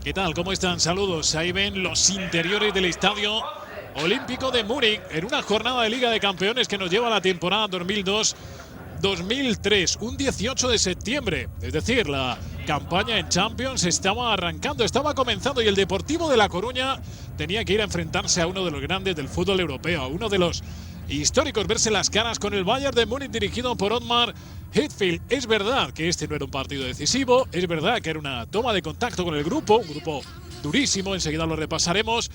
¿Qué tal? ¿Cómo están? Saludos. Ahí ven los interiores del Estadio Olímpico de Múnich en una jornada de Liga de Campeones que nos lleva a la temporada 2002-2003, un 18 de septiembre. Es decir, la campaña en Champions estaba arrancando, estaba comenzando y el Deportivo de La Coruña tenía que ir a enfrentarse a uno de los grandes del fútbol europeo, a uno de los históricos, verse las caras con el Bayern de Múnich dirigido por Ottmar Hitzfeld. Es verdad que este no era un partido decisivo, es verdad que era una toma de contacto con el grupo, un grupo durísimo, enseguida lo repasaremos.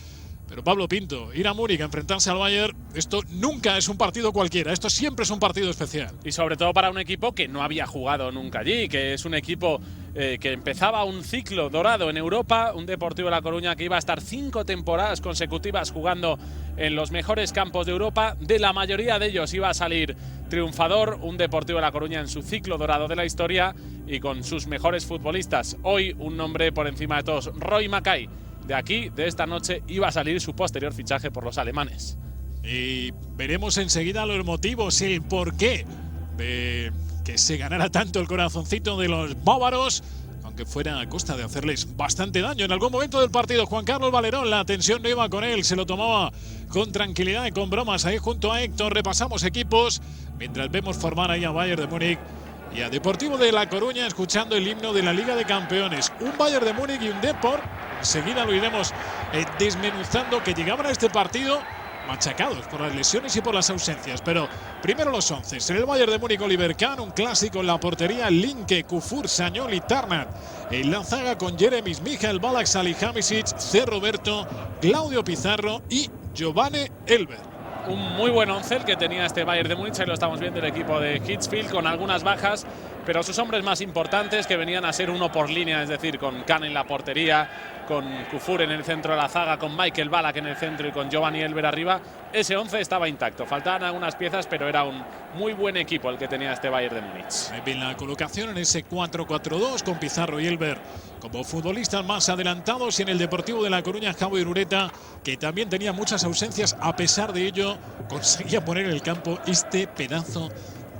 Pero Pablo Pinto, ir a Múnich a enfrentarse al Bayern, esto nunca es un partido cualquiera, esto siempre es un partido especial. Y sobre todo para un equipo que no había jugado nunca allí, que es un equipo que empezaba un ciclo dorado en Europa, un Deportivo de La Coruña que iba a estar 5 temporadas consecutivas jugando en los mejores campos de Europa. De la mayoría de ellos iba a salir triunfador, un Deportivo de La Coruña en su ciclo dorado de la historia y con sus mejores futbolistas. Hoy un nombre por encima de todos, Roy Mackay. De aquí, de esta noche, iba a salir su posterior fichaje por los alemanes. Y veremos enseguida los motivos, el porqué de que se ganara tanto el corazoncito de los bávaros, aunque fuera a costa de hacerles bastante daño. En algún momento del partido, Juan Carlos Valerón, la tensión no iba con él, se lo tomaba con tranquilidad y con bromas ahí junto a Héctor. Repasamos equipos, mientras vemos formar ahí a Bayern de Múnich y a Deportivo de La Coruña, escuchando el himno de la Liga de Campeones. Un Bayern de Múnich y un Depor. Enseguida lo iremos desmenuzando, que llegaban a este partido machacados por las lesiones y por las ausencias. Pero primero los 11. En el Bayern de Múnich, Oliver Kahn, un clásico en la portería, Linke, Kufur, Sagnol y Tarnat. En la zaga con Jeremis, Michael Ballack, Salihamidzic, C. Roberto, Claudio Pizarro y Giovanni Elber. Un muy buen once el que tenía este Bayern de Múnich, ahí lo estamos viendo, el equipo de Hitzfeld, con algunas bajas, pero sus hombres más importantes, que venían a ser uno por línea, es decir, con Kahn en la portería, con Kufur en el centro de la zaga, con Michael Ballack en el centro y con Giovanni Elber arriba. Ese 11 estaba intacto, faltaban algunas piezas, pero era un muy buen equipo el que tenía este Bayern de Múnich. En la colocación en ese 4-4-2 con Pizarro y Elber como futbolistas más adelantados, y en el Deportivo de La Coruña, Javi Ureta, que también tenía muchas ausencias, a pesar de ello conseguía poner en el campo este pedazo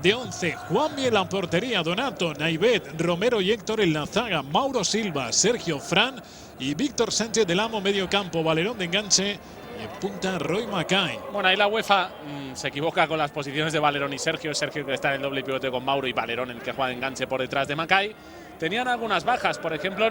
de 11. Juanmi en la portería, Donato, Naivet, Romero y Héctor en la zaga, Mauro Silva, Sergio Fran y Víctor Sánchez del Amo medio campo, Valerón de enganche y en punta Roy Mackay. Bueno, ahí la UEFA se equivoca con las posiciones de Valerón y Sergio. Sergio, que está en el doble pivote con Mauro, y Valerón, el que juega de enganche por detrás de Mackay. Tenían algunas bajas, por ejemplo,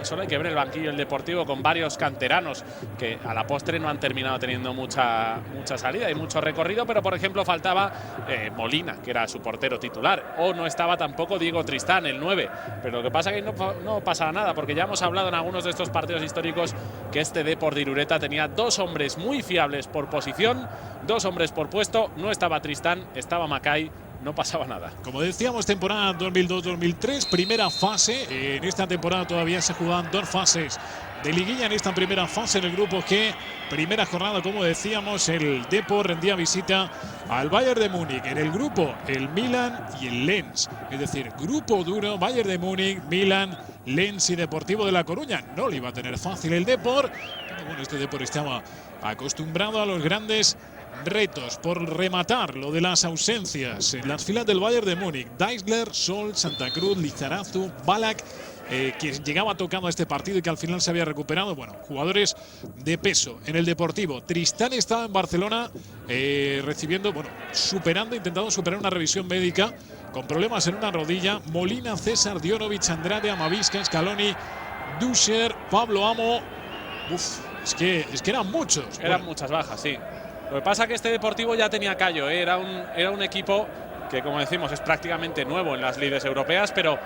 solo hay que ver el banquillo del Deportivo con varios canteranos que a la postre no han terminado teniendo mucha salida y mucho recorrido, pero por ejemplo faltaba Molina, que era su portero titular, o no estaba tampoco Diego Tristán, el 9, pero lo que pasa es que no pasaba nada, porque ya hemos hablado en algunos de estos partidos históricos que este Depor de Irureta tenía dos hombres muy fiables por posición, dos hombres por puesto. No estaba Tristán, estaba Mackay. No pasaba nada. Como decíamos, temporada 2002-2003, primera fase. En esta temporada todavía se jugaban dos fases de liguilla en esta primera fase en el grupo G. Primera jornada, como decíamos, el Depor rendía visita al Bayern de Múnich. En el grupo, el Milan y el Lens. Es decir, grupo duro, Bayern de Múnich, Milan, Lens y Deportivo de La Coruña. No le iba a tener fácil el Depor. Pero bueno, este Depor estaba acostumbrado a los grandes retos. Por rematar lo de las ausencias en las filas del Bayern de Múnich, Deisler, Sol, Santa Cruz, Lizarazu, Ballack, que llegaba tocando a este partido y que al final se había recuperado. Bueno, jugadores de peso. En el Deportivo, Tristán estaba en Barcelona recibiendo, intentando superar una revisión médica con problemas en una rodilla. Molina, César, Djorovic, Andrade, Amavisca, Scaloni, Duscher, Pablo Amo. Es que eran muchos. Eran muchas bajas, sí. Lo que pasa es que este Deportivo ya tenía callo, ¿eh? Era un equipo que, como decimos, es prácticamente nuevo en las ligas europeas, pero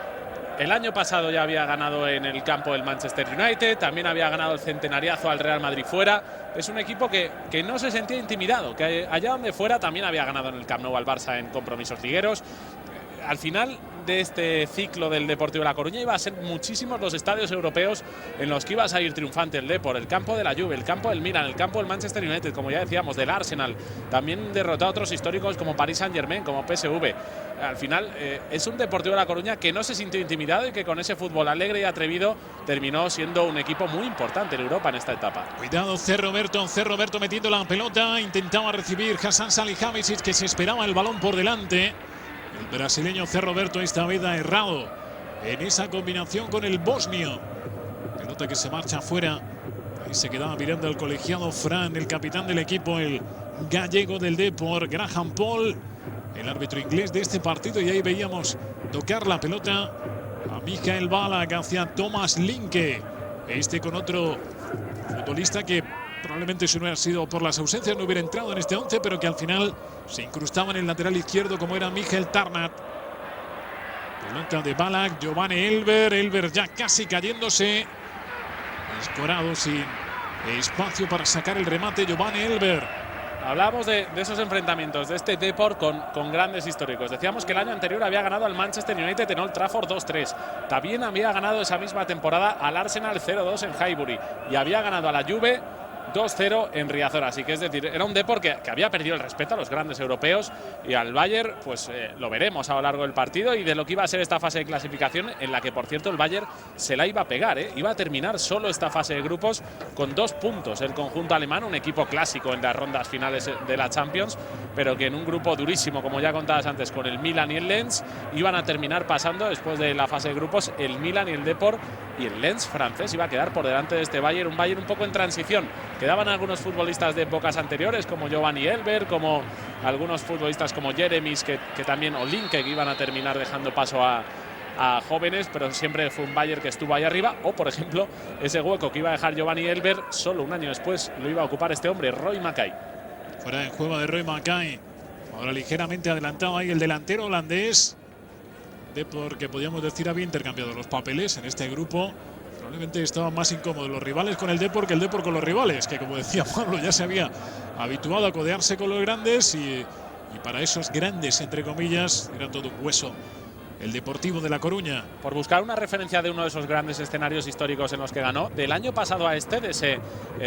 el año pasado ya había ganado en el campo del Manchester United, también había ganado el centenariazo al Real Madrid fuera. Es un equipo que no se sentía intimidado, que allá donde fuera también había ganado en el Camp Nou al Barça en compromisos ligueros. Al final de este ciclo del Deportivo de La Coruña iba a ser muchísimos los estadios europeos en los que iba a salir triunfante el Depor, el campo de la Juve, el campo del Milan, el campo del Manchester United, como ya decíamos, del Arsenal. También derrotó a otros históricos como Paris Saint-Germain, como PSV. Al final es un Deportivo de La Coruña que no se sintió intimidado y que con ese fútbol alegre y atrevido terminó siendo un equipo muy importante en Europa en esta etapa. Cuidado, C. Roberto metiendo la pelota, intentaba recibir Hasan Salihamidzic, que se esperaba el balón por delante. El brasileño C. Roberto esta vez ha errado en esa combinación con el bosnio. Pelota que se marcha afuera. Ahí se quedaba mirando al colegiado Fran, el capitán del equipo, el gallego del Depor, Graham Paul, el árbitro inglés de este partido. Y ahí veíamos tocar la pelota a Michael Ballack hacia Thomas Linke. Este con otro futbolista que probablemente, si no hubiera sido por las ausencias, no hubiera entrado en este 11, pero que al final se incrustaba en el lateral izquierdo, como era Michael Tarnat. Pelota de Ballack, Giovanni Elber. Elber ya casi cayéndose. Escorado sin espacio para sacar el remate, Giovanni Elber. Hablábamos de esos enfrentamientos, de este Depor con grandes históricos. Decíamos que el año anterior había ganado al Manchester United en Old Trafford 2-3. También había ganado esa misma temporada al Arsenal 0-2 en Highbury. Y había ganado a la Juve 2-0 en Riazor. Así que es decir, era un Depor que había perdido el respeto a los grandes europeos, y al Bayern pues lo veremos a lo largo del partido y de lo que iba a ser esta fase de clasificación, en la que por cierto el Bayern se la iba a pegar, iba a terminar solo esta fase de grupos con 2 puntos el conjunto alemán, un equipo clásico en las rondas finales de la Champions, pero que en un grupo durísimo, como ya contabas antes, con el Milan y el Lens, iban a terminar pasando después de la fase de grupos el Milan y el Depor, y el Lens francés iba a quedar por delante de este Bayern, un Bayern un poco en transición. Quedaban algunos futbolistas de épocas anteriores, como Giovanni Elber, como algunos futbolistas como Jeremies, que también, o Linke, que iban a terminar dejando paso a jóvenes, pero siempre fue un Bayern que estuvo ahí arriba. O, por ejemplo, ese hueco que iba a dejar Giovanni Elber, solo un año después lo iba a ocupar este hombre, Roy Mackay. Fuera de juego de Roy Mackay. Ahora ligeramente adelantado ahí el delantero holandés. Depor, que podríamos decir había intercambiado los papeles en este grupo. Probablemente estaban más incómodos los rivales con el Depor que el Depor con los rivales, que como decía Pablo, ya se había habituado a codearse con los grandes, y para esos grandes, entre comillas, era todo un hueso el Deportivo de La Coruña. Por buscar una referencia de uno de esos grandes escenarios históricos en los que ganó, del año pasado a este, de ese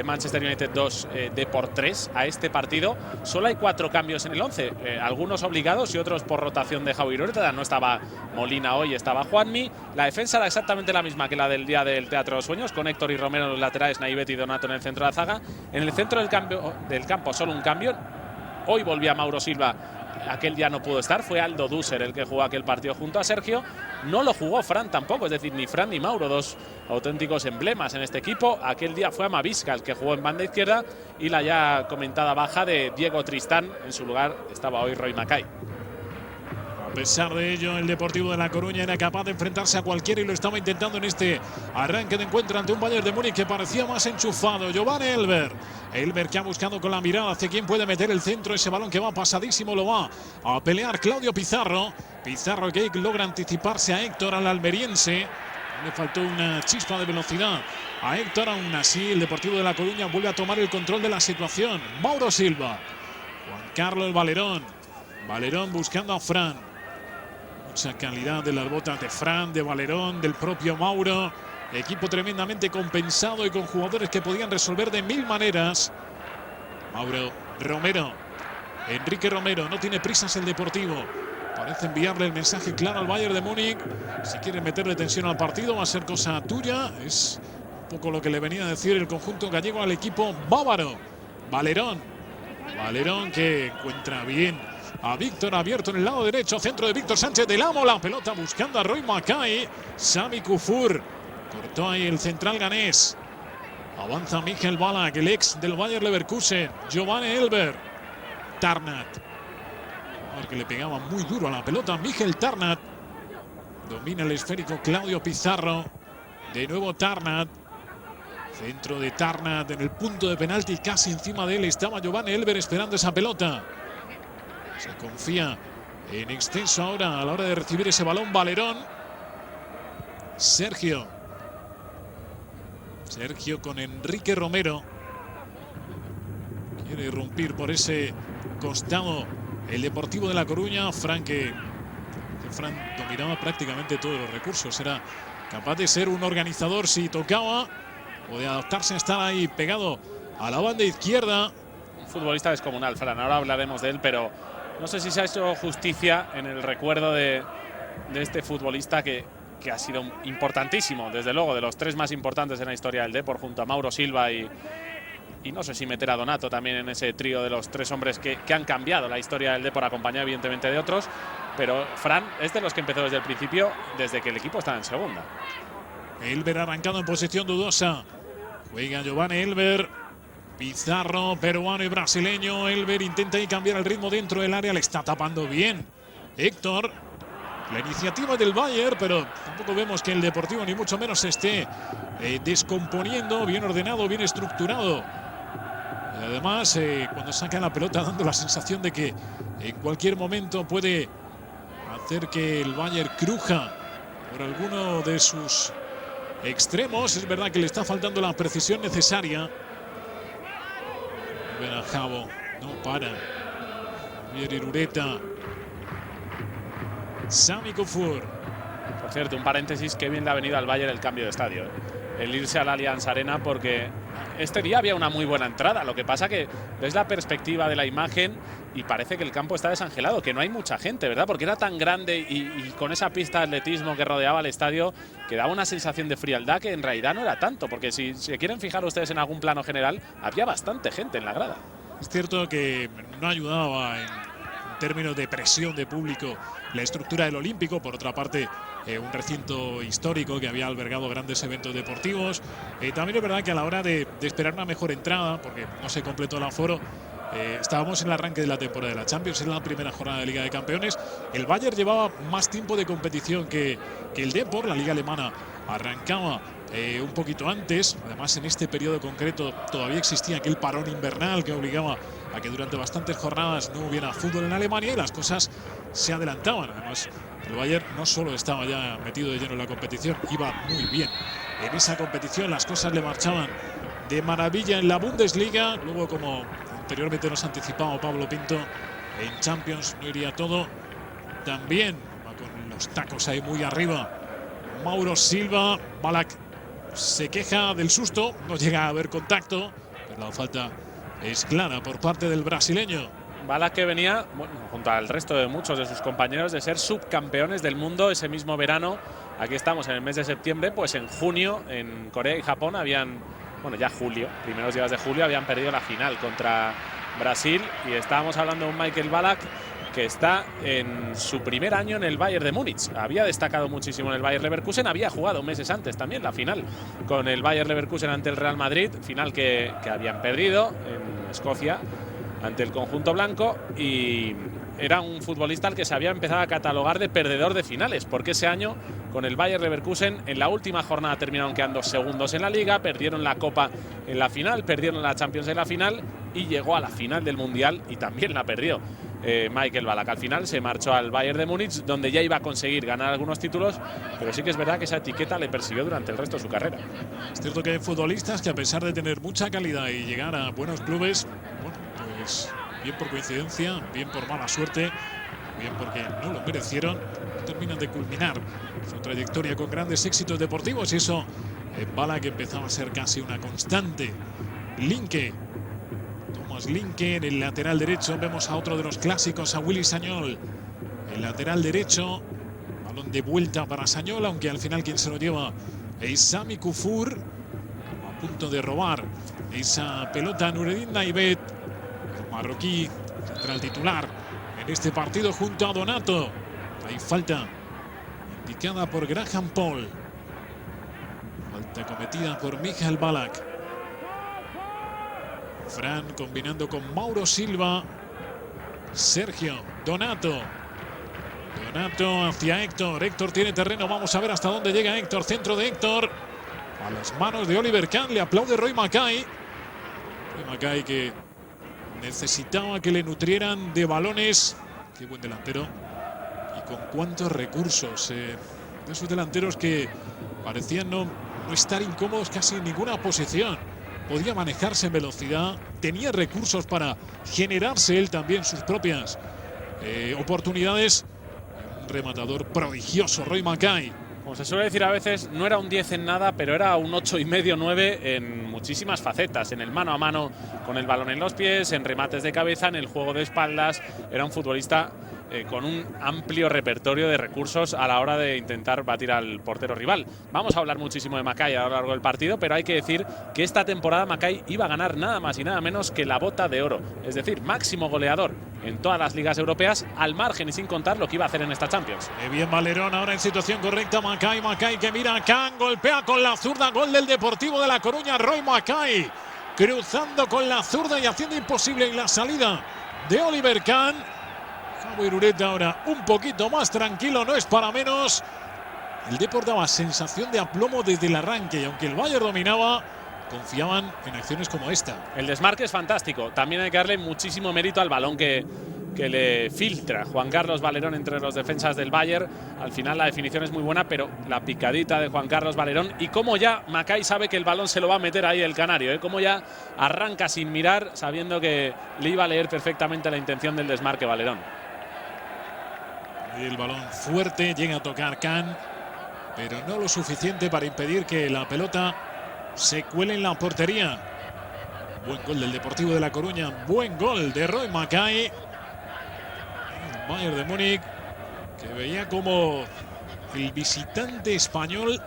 Manchester United 2 Depor 3, a este partido, solo hay 4 cambios en el 11, algunos obligados y otros por rotación de Javi Ureta. No estaba Molina hoy, estaba Juanmi. La defensa era exactamente la misma que la del día del Teatro de los Sueños, con Héctor y Romero en los laterales, Naivet y Donato en el centro de la zaga. En el centro del campo solo un cambio. Hoy volvía Mauro Silva. Aquel día no pudo estar, fue Aldo Duser el que jugó aquel partido junto a Sergio. No lo jugó Fran tampoco, es decir, ni Fran ni Mauro, 2 auténticos emblemas en este equipo. Aquel día fue Amavisca el que jugó en banda izquierda, y la ya comentada baja de Diego Tristán. En su lugar estaba hoy Roy Mackay. A pesar de ello, el Deportivo de La Coruña era capaz de enfrentarse a cualquiera, y lo estaba intentando en este arranque de encuentro ante un Bayern de Múnich que parecía más enchufado. Giovanni Elber. Elber, que ha buscado con la mirada hacia quién puede meter el centro. Ese balón que va pasadísimo lo va a pelear Claudio Pizarro. Pizarro que logra anticiparse a Héctor, al almeriense. Le faltó una chispa de velocidad a Héctor. Aún así, el Deportivo de La Coruña vuelve a tomar el control de la situación. Mauro Silva. Juan Carlos Valerón. Valerón buscando a Fran. Mucha calidad de las botas de Fran, de Valerón, del propio Mauro. Equipo tremendamente compensado y con jugadores que podían resolver de 1000 maneras. Mauro Romero. Enrique Romero. No tiene prisas el Deportivo. Parece enviarle el mensaje claro al Bayern de Múnich. Si quiere meterle tensión al partido, va a ser cosa tuya. Es un poco lo que le venía a decir el conjunto gallego al equipo bávaro. Valerón. Valerón, que encuentra bien a Víctor, abierto en el lado derecho. Centro de Víctor Sánchez del Amo. La pelota buscando a Roy Mackay. Sami Kufur. Cortó ahí el central ganés. Avanza Michael Ballack, el ex del Bayer Leverkusen. Giovanni Elber. Tarnat. Que le pegaba muy duro a la pelota Michael Tarnat. Domina el esférico Claudio Pizarro. De nuevo Tarnat. Centro de Tarnat en el punto de penalti. Casi encima de él estaba Giovanni Elber esperando esa pelota. Se confía en exceso ahora a la hora de recibir ese balón Valerón. Sergio con Enrique Romero. Quiere irrumpir por ese costado el Deportivo de La Coruña. Fran dominaba prácticamente todos los recursos. Era capaz de ser un organizador si tocaba, o de adaptarse a estar ahí pegado a la banda izquierda. Un futbolista descomunal, Fran. Ahora hablaremos de él, pero no sé si se ha hecho justicia en el recuerdo de este futbolista que ha sido importantísimo, desde luego, de los 3 más importantes en la historia del Depor, junto a Mauro Silva y no sé si meter a Donato también en ese trío de los 3 hombres que han cambiado la historia del Depor, acompañado evidentemente de otros. Pero Fran es de los que empezó desde el principio, desde que el equipo estaba en segunda. Elber arrancado en posición dudosa. Juega Giovanni Elber. Pizarro, peruano y brasileño. Elber intenta ahí cambiar el ritmo dentro del área. Le está tapando bien Héctor. La iniciativa del Bayern, pero tampoco vemos que el Deportivo ni mucho menos se esté descomponiendo. Bien ordenado, bien estructurado. Y además, cuando saca la pelota, dando la sensación de que en cualquier momento puede hacer que el Bayern cruja por alguno de sus extremos. Es verdad que le está faltando la precisión necesaria. Ven a Jabo, no para. Javier Irureta. Sami Kufur. Por cierto, un paréntesis, qué bien le ha venido al Bayern el cambio de estadio. El irse al Allianz Arena, porque este día había una muy buena entrada. Lo que pasa que ves la perspectiva de la imagen y parece que el campo está desangelado, que no hay mucha gente, ¿verdad? Porque era tan grande y con esa pista de atletismo que rodeaba el estadio, que daba una sensación de frialdad que en realidad no era tanto. Porque si se quieren fijar ustedes en algún plano general, había bastante gente en la grada. Es cierto que no ayudaba en términos de presión de público la estructura del Olímpico. Por otra parte, un recinto histórico que había albergado grandes eventos deportivos. También es verdad que a la hora de esperar una mejor entrada, porque no se completó el aforo, estábamos en el arranque de la temporada de la Champions, en la primera jornada de Liga de Campeones. El Bayern llevaba más tiempo de competición que el Depor. La Liga Alemana arrancaba un poquito antes. Además, en este periodo concreto todavía existía aquel parón invernal que obligaba a que durante bastantes jornadas no hubiera fútbol en Alemania y las cosas se adelantaban. Además, el Bayern no solo estaba ya metido de lleno en la competición, iba muy bien en esa competición. Las cosas le marchaban de maravilla en la Bundesliga. Luego, como anteriormente nos anticipaba Pablo Pinto, en Champions no iría todo. También va con los tacos ahí muy arriba Mauro Silva. Ballack se queja del susto, no llega a haber contacto, pero la falta es clara por parte del brasileño. Ballack, que venía, bueno, junto al resto de muchos de sus compañeros, de ser subcampeones del mundo ese mismo verano. Aquí estamos en el mes de septiembre, pues en junio en Corea y Japón habían, bueno, ya julio, primeros días de julio, habían perdido la final contra Brasil. Y estábamos hablando de un Michael Ballack que está en su primer año en el Bayern de Múnich. Había destacado muchísimo en el Bayer Leverkusen, había jugado meses antes también la final con el Bayer Leverkusen ante el Real Madrid, final que habían perdido en Escocia ante el conjunto blanco, y era un futbolista al que se había empezado a catalogar de perdedor de finales, porque ese año con el Bayer Leverkusen en la última jornada terminaron quedando segundos en la Liga, perdieron la Copa en la final, perdieron la Champions en la final y llegó a la final del Mundial y también la perdió. Michael Ballack al final se marchó al Bayern de Múnich, donde ya iba a conseguir ganar algunos títulos, pero sí que es verdad que esa etiqueta le persiguió durante el resto de su carrera. Es cierto que hay futbolistas que, a pesar de tener mucha calidad y llegar a buenos clubes, bueno, pues bien por coincidencia, bien por mala suerte, bien porque no lo merecieron, terminan de culminar su trayectoria con grandes éxitos deportivos, y eso Ballack empezaba a ser casi una constante. Linke, Thomas Linke en el lateral derecho. Vemos a otro de los clásicos, a Willy Sagnol, el lateral derecho. Balón de vuelta para Sagnol, aunque al final quien se lo lleva es Sami Kufur, a punto de robar esa pelota. Nureddin Naibet, el marroquí, central titular en este partido junto a Donato. Hay falta indicada por Graham Paul. Falta cometida por Michael Ballack. Fran combinando con Mauro Silva. Sergio, Donato hacia Héctor. Héctor tiene terreno, vamos a ver hasta dónde llega Héctor. Centro de Héctor a las manos de Oliver Kahn. Le aplaude Roy Mackay. Roy Mackay, que necesitaba que le nutrieran de balones. Qué buen delantero y con cuántos recursos. De esos delanteros que parecían no estar incómodos casi en ninguna posición. Podía manejarse en velocidad, tenía recursos para generarse él también sus propias oportunidades. Un rematador prodigioso, Roy Mackay. Como se suele decir a veces, no era un 10 en nada, pero era un 8,5, 9 en muchísimas facetas. En el mano a mano con el balón en los pies, en remates de cabeza, en el juego de espaldas. Era un futbolista con un amplio repertorio de recursos a la hora de intentar batir al portero rival. Vamos a hablar muchísimo de Mackay a lo largo del partido, pero hay que decir que esta temporada Mackay iba a ganar nada más y nada menos que la Bota de Oro, es decir, máximo goleador en todas las ligas europeas, al margen y sin contar lo que iba a hacer en esta Champions. Bien Valerón, ahora en situación correcta Mackay que mira a Can, golpea con la zurda, gol del Deportivo de La Coruña. Roy Mackay cruzando con la zurda y haciendo imposible la salida de Oliver Kahn. Javi Ureta ahora un poquito más tranquilo, no es para menos. El Depor daba sensación de aplomo desde el arranque y aunque el Bayern dominaba, confiaban en acciones como esta. El desmarque es fantástico. También hay que darle muchísimo mérito al balón que le filtra Juan Carlos Valerón entre los defensas del Bayern. Al final la definición es muy buena, pero la picadita de Juan Carlos Valerón y cómo ya Mackay sabe que el balón se lo va a meter ahí el canario, cómo ya arranca sin mirar, sabiendo que le iba a leer perfectamente la intención del desmarque Valerón. El balón fuerte, llega a tocar Can, pero no lo suficiente para impedir que la pelota se cuele en la portería. Buen gol del Deportivo de La Coruña, buen gol de Roy Mackay. El Bayern de Múnich, que veía como el visitante español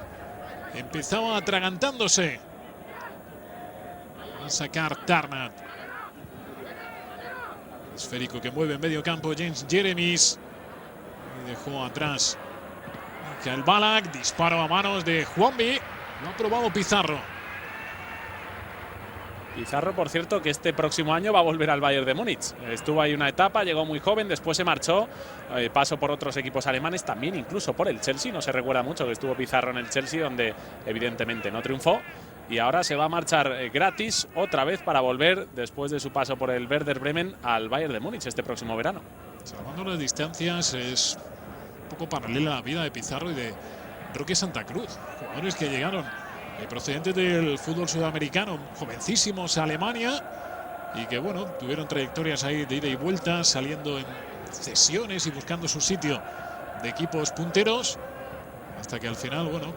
empezaba atragantándose. Va a sacar Tarnat. Esférico que mueve en medio campo James Jeremies. Y dejó atrás Michael Ballack. Disparo a manos de Juanvi. Lo ha probado Pizarro. Pizarro, por cierto, que este próximo año va a volver al Bayern de Múnich. Estuvo ahí una etapa, llegó muy joven, después se marchó. Pasó por otros equipos alemanes, también incluso por el Chelsea. No se recuerda mucho que estuvo Pizarro en el Chelsea, donde evidentemente no triunfó. Y ahora se va a marchar gratis otra vez para volver, después de su paso por el Werder Bremen, al Bayern de Múnich este próximo verano. Salvando las distancias, es un poco paralela a la vida de Pizarro y de Roque Santa Cruz. Jugadores que llegaron procedentes del fútbol sudamericano, jovencísimos a Alemania, y que bueno, tuvieron trayectorias ahí de ida y vuelta, saliendo en cesiones y buscando su sitio de equipos punteros, hasta que al final, bueno,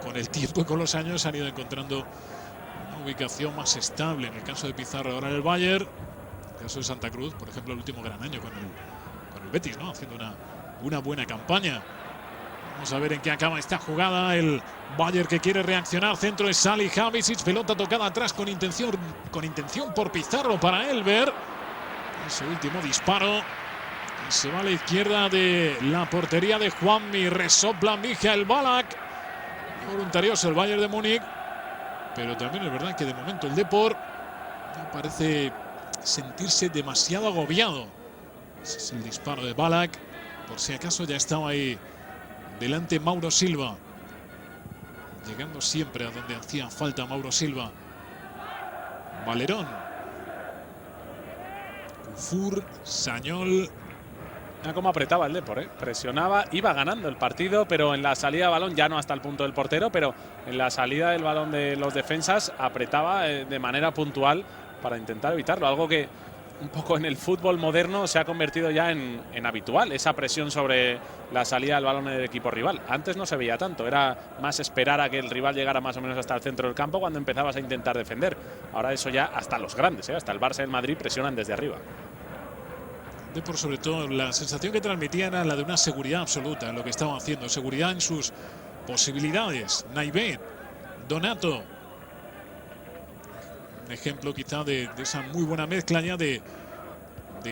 con el tiempo y con los años han ido encontrando una ubicación más estable. En el caso de Pizarro ahora en el Bayern, en el caso de Santa Cruz, por ejemplo, el último gran año con el Betis, ¿no? Haciendo una buena campaña. Vamos a ver en qué acaba esta jugada. El Bayern que quiere reaccionar. Centro de Salihamidzic. Pelota tocada atrás con intención por Pizarro para Elber. Ese último disparo. Y se va a la izquierda de la portería de Juanmi. Resopla Michael Ballack. Voluntarioso el Bayern de Múnich. Pero también es verdad que de momento el Depor parece sentirse demasiado agobiado. Ese es el disparo de Ballack. Por si acaso ya estaba ahí delante Mauro Silva, llegando siempre a donde hacía falta Mauro Silva. Valerón, Kufur, Sañol. Mira cómo apretaba el Depor, presionaba, iba ganando el partido, pero en la salida de balón, ya no hasta el punto del portero, pero en la salida del balón de los defensas apretaba de manera puntual para intentar evitarlo, algo que un poco en el fútbol moderno se ha convertido ya en habitual, esa presión sobre la salida del balón del equipo rival. Antes no se veía tanto, era más esperar a que el rival llegara más o menos hasta el centro del campo cuando empezabas a intentar defender. Ahora eso ya hasta los grandes, hasta el Barça y el Madrid presionan desde arriba. Por sobre todo la sensación que transmitían era la de una seguridad absoluta en lo que estaban haciendo, seguridad en sus posibilidades. Naivet, Donato. Un ejemplo quizá de esa muy buena mezcla ya de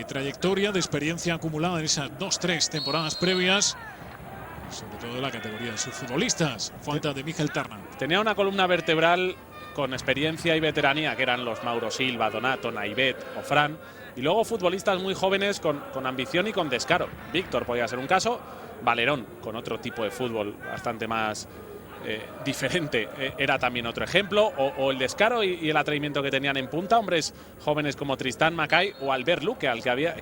trayectoria, de experiencia acumulada en esas 2-3 temporadas previas, sobre todo de la categoría de sus futbolistas. Falta de Michael Tarnat. Tenía una columna vertebral con experiencia y veteranía, que eran los Mauro Silva, Donato, Naivet o Fran, y luego futbolistas muy jóvenes con ambición y con descaro. Víctor podía ser un caso, Valerón con otro tipo de fútbol bastante más diferente era también otro ejemplo, o el descaro y el atrevimiento que tenían en punta hombres jóvenes como Tristan Mackay o Albert Luque,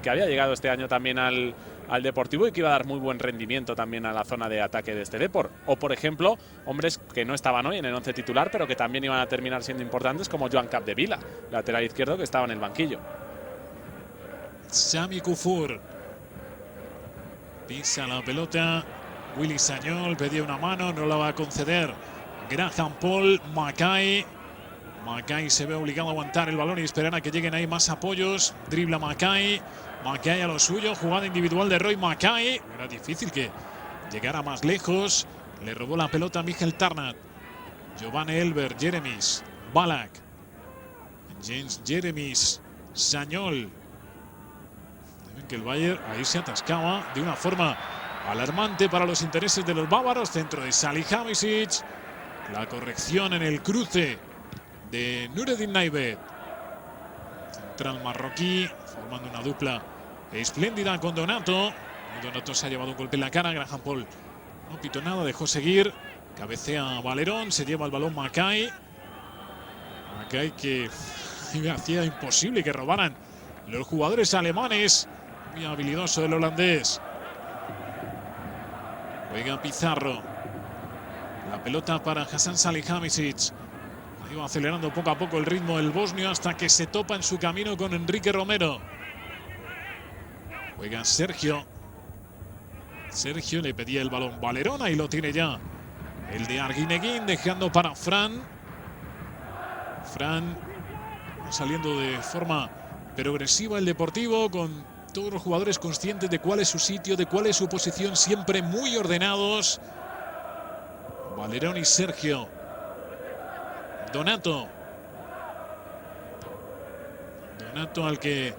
que había llegado este año también al Deportivo y que iba a dar muy buen rendimiento también a la zona de ataque de este Depor. O por ejemplo, hombres que no estaban hoy en el 11 titular pero que también iban a terminar siendo importantes, como Joan Capdevila, lateral izquierdo, que estaba en el banquillo. Sami Kufur pisa la pelota. Willy Sañol pedía una mano, no la va a conceder Graham Paul. Mackay Mackay se ve obligado a aguantar el balón y esperar a que lleguen ahí más apoyos. Dribla Mackay. Mackay a lo suyo. Jugada individual de Roy Mackay. Era difícil que llegara más lejos. Le robó la pelota a Michael Tarnat. Giovanni Elber, Jeremis, Balak. James Jeremis, Sañol. Ven que el Bayern ahí se atascaba de una forma alarmante para los intereses de los bávaros. Centro de Salihamidzic. La corrección en el cruce de Nureddin Naibet. Central marroquí, formando una dupla espléndida con Donato. Donato se ha llevado un golpe en la cara. Graham Paul no pitó nada, dejó seguir. Cabecea Valerón, se lleva el balón Mackay. Mackay que hacía imposible que robaran los jugadores alemanes. Muy habilidoso el holandés. Juega Pizarro. La pelota para Hasan Salihamidzic. Iba acelerando poco a poco el ritmo del bosnio hasta que se topa en su camino con Enrique Romero. Juega Sergio. Sergio le pedía el balón Valerón, ahí lo tiene ya. El de Arguineguín dejando para Fran. Fran saliendo de forma progresiva el Deportivo, con todos los jugadores conscientes de cuál es su sitio, de cuál es su posición, siempre muy ordenados. Valerón y Sergio. Donato. Donato, al que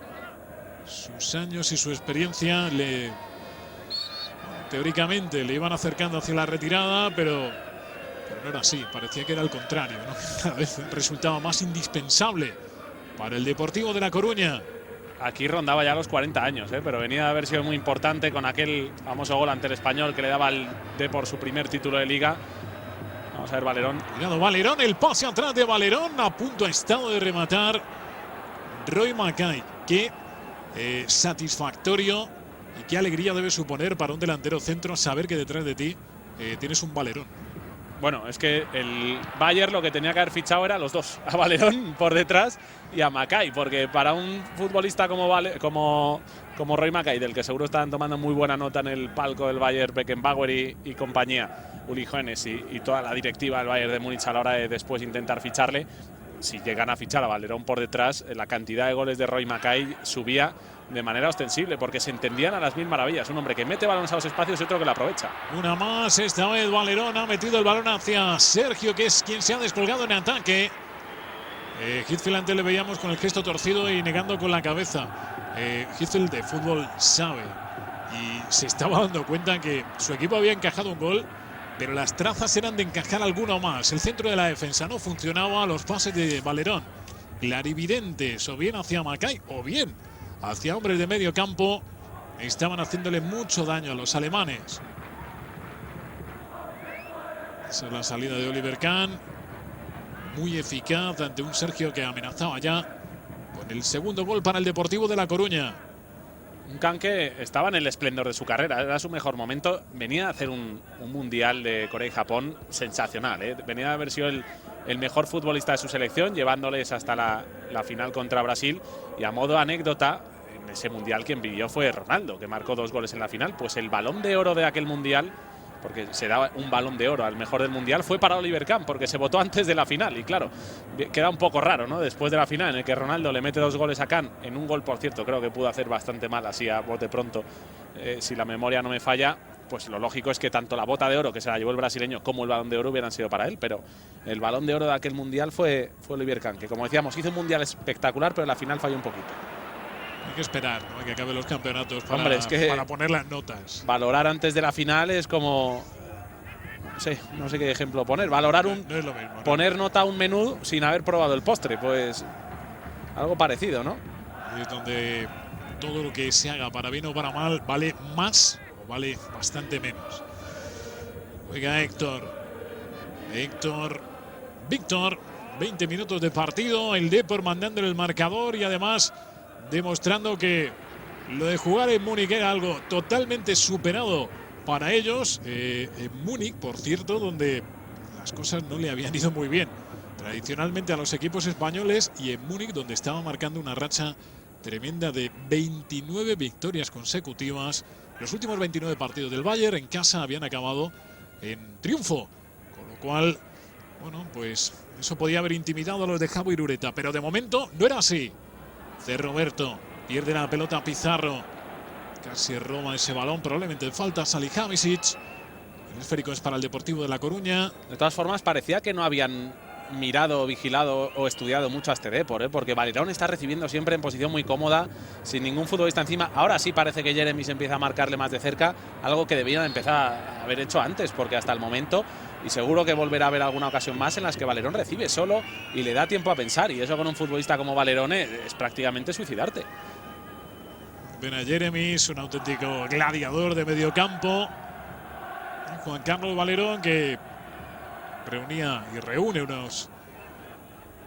sus años y su experiencia teóricamente le iban acercando hacia la retirada, pero no era así. Parecía que era al contrario, ¿no? Cada vez resultaba más indispensable para el Deportivo de La Coruña. Aquí rondaba ya los 40 años, pero venía de haber sido muy importante con aquel famoso gol ante el Español que le daba al Depor su primer título de Liga. Vamos a ver Valerón. Cuidado Valerón, el pase atrás de Valerón. A punto ha estado de rematar Roy Mackay. Qué satisfactorio y qué alegría debe suponer para un delantero centro saber que detrás de ti tienes un Valerón. Bueno, es que el Bayern lo que tenía que haber fichado era los dos, a Valerón por detrás y a Mackay, porque para un futbolista como Roy Mackay, del que seguro estaban tomando muy buena nota en el palco del Bayern, Beckenbauer y compañía, Uli Hoeneß y toda la directiva del Bayern de Múnich a la hora de después intentar ficharle, si llegan a fichar a Valerón por detrás, la cantidad de goles de Roy Mackay subía de manera ostensible, porque se entendían a las mil maravillas. Un hombre que mete balones a los espacios y otro que la aprovecha. Una más, esta vez Valerón ha metido el balón hacia Sergio, que es quien se ha descolgado en ataque. Hitzfeld antes le veíamos con el gesto torcido y negando con la cabeza. Hitzfeld de fútbol sabe y se estaba dando cuenta que su equipo había encajado un gol, pero las trazas eran de encajar alguno más. El centro de la defensa no funcionaba, los pases de Valerón clarividentes, o bien hacia Mackay o bien hacia hombres de medio campo, estaban haciéndole mucho daño a los alemanes. Esa es la salida de Oliver Kahn, muy eficaz ante un Sergio que amenazaba ya con el segundo gol para el Deportivo de La Coruña. Un Kahn que estaba en el esplendor de su carrera, era su mejor momento. Venía a hacer un mundial de Corea y Japón sensacional, Venía a haber sido el mejor futbolista de su selección, llevándoles hasta la final contra Brasil. Y a modo anécdota, en ese mundial quien vivió fue Ronaldo, que marcó 2 goles en la final. Pues el balón de oro de aquel mundial, porque se daba un balón de oro al mejor del mundial, fue para Oliver Kahn, porque se votó antes de la final. Y claro, queda un poco raro, ¿no? Después de la final, en el que Ronaldo le mete 2 goles a Kahn, en un gol, por cierto, creo que pudo hacer bastante mal, así a bote pronto, si la memoria no me falla. Pues lo lógico es que tanto la bota de oro, que se la llevó el brasileño, como el balón de oro hubieran sido para él. Pero el balón de oro de aquel mundial fue Oliver Kahn, que como decíamos, hizo un mundial espectacular, pero en la final falló un poquito. Hay que esperar, ¿no? Hay que acaben los campeonatos para, hombre, es que para poner las notas. Valorar antes de la final es como… No sé qué ejemplo poner. Valorar no es lo mismo, ¿no? Poner nota a un menú sin haber probado el postre, pues algo parecido, ¿no? Ahí es donde todo lo que se haga, para bien o para mal, vale más o vale bastante menos. Juega Víctor, 20 minutos de partido, el Depor mandándole el marcador y además demostrando que lo de jugar en Múnich era algo totalmente superado para ellos. En Múnich, por cierto, donde las cosas no le habían ido muy bien tradicionalmente a los equipos españoles, y en Múnich, donde estaba marcando una racha tremenda de 29 victorias consecutivas. Los últimos 29 partidos del Bayern en casa habían acabado en triunfo, con lo cual Bueno, pues eso podía haber intimidado a los de Javo Irureta, pero de momento no era así. Cerroberto pierde la pelota Pizarro. Casi roba ese balón, probablemente falta Salihamidzic. El esférico es para el Deportivo de La Coruña. De todas formas, parecía que no habían mirado, vigilado o estudiado mucho a este Depor, porque Valerón está recibiendo siempre en posición muy cómoda, sin ningún futbolista encima. Ahora sí parece que Jeremy se empieza a marcarle más de cerca, algo que debían empezar a haber hecho antes, porque hasta el momento, y seguro que volverá a haber alguna ocasión más en las que Valerón recibe solo y le da tiempo a pensar, y eso con un futbolista como Valerón es prácticamente suicidarte. Ven a Jeremy, es un auténtico gladiador de medio campo. Juan Carlos Valerón, que reunía y reúne unos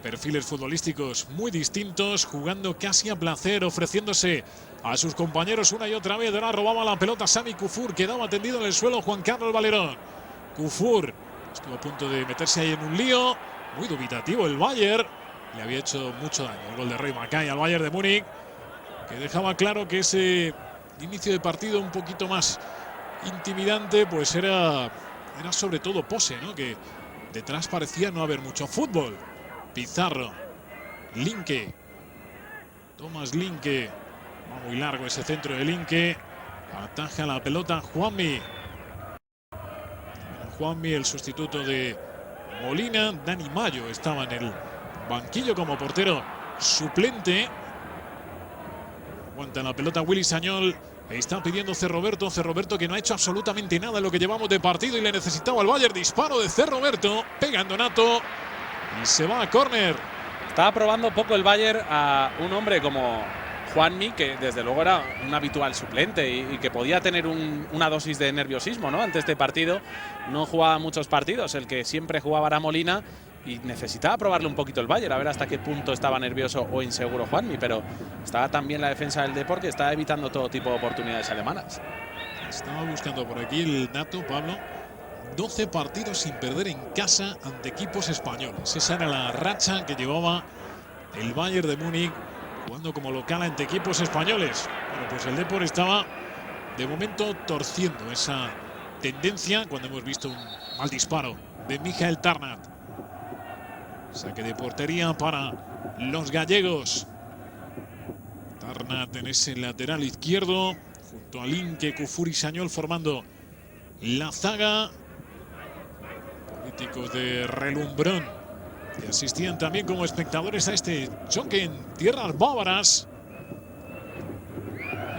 perfiles futbolísticos muy distintos, jugando casi a placer, ofreciéndose a sus compañeros una y otra vez. Ahora robaba la pelota Sami Kufur, quedaba tendido en el suelo Juan Carlos Valerón. Kufur estuvo a punto de meterse ahí en un lío, muy dubitativo el Bayern, le había hecho mucho daño el gol de Roy Mackay al Bayern de Múnich, que dejaba claro que ese inicio de partido un poquito más intimidante, pues era sobre todo pose, ¿no? Que detrás parecía no haber mucho fútbol. Pizarro, Linke, Tomás Linke, va muy largo ese centro de Linke, ataja la pelota Juanmi. Juanmi, el sustituto de Molina. Dani Mayo estaba en el banquillo como portero suplente. Aguanta la pelota Willy Sañol. Está pidiendo Cerroberto. Cerroberto, que no ha hecho absolutamente nada en lo que llevamos de partido y le necesitaba al Bayern. Disparo de Cerroberto, pegando Nato y se va a córner. Estaba probando poco el Bayern a un hombre como Juanmi, que desde luego era un habitual suplente y que podía tener una dosis de nerviosismo, ¿no? Ante este partido. No jugaba muchos partidos, el que siempre jugaba era Molina, y necesitaba probarle un poquito el Bayern, a ver hasta qué punto estaba nervioso o inseguro Juanmi, pero estaba también la defensa del Depor, que está evitando todo tipo de oportunidades alemanas. Estaba buscando por aquí el dato, Pablo. 12 partidos sin perder en casa ante equipos españoles. Esa era la racha que llevaba el Bayern de Múnich jugando como local ante equipos españoles. Bueno, pues el Depor estaba de momento torciendo esa tendencia cuando hemos visto un mal disparo de Michael Tarnat. Saque de portería para los gallegos. Tarnat en ese lateral izquierdo, junto a Linke, Kufur y Sañol formando la zaga. Políticos de relumbrón que asistían también como espectadores a este choque en tierras bávaras.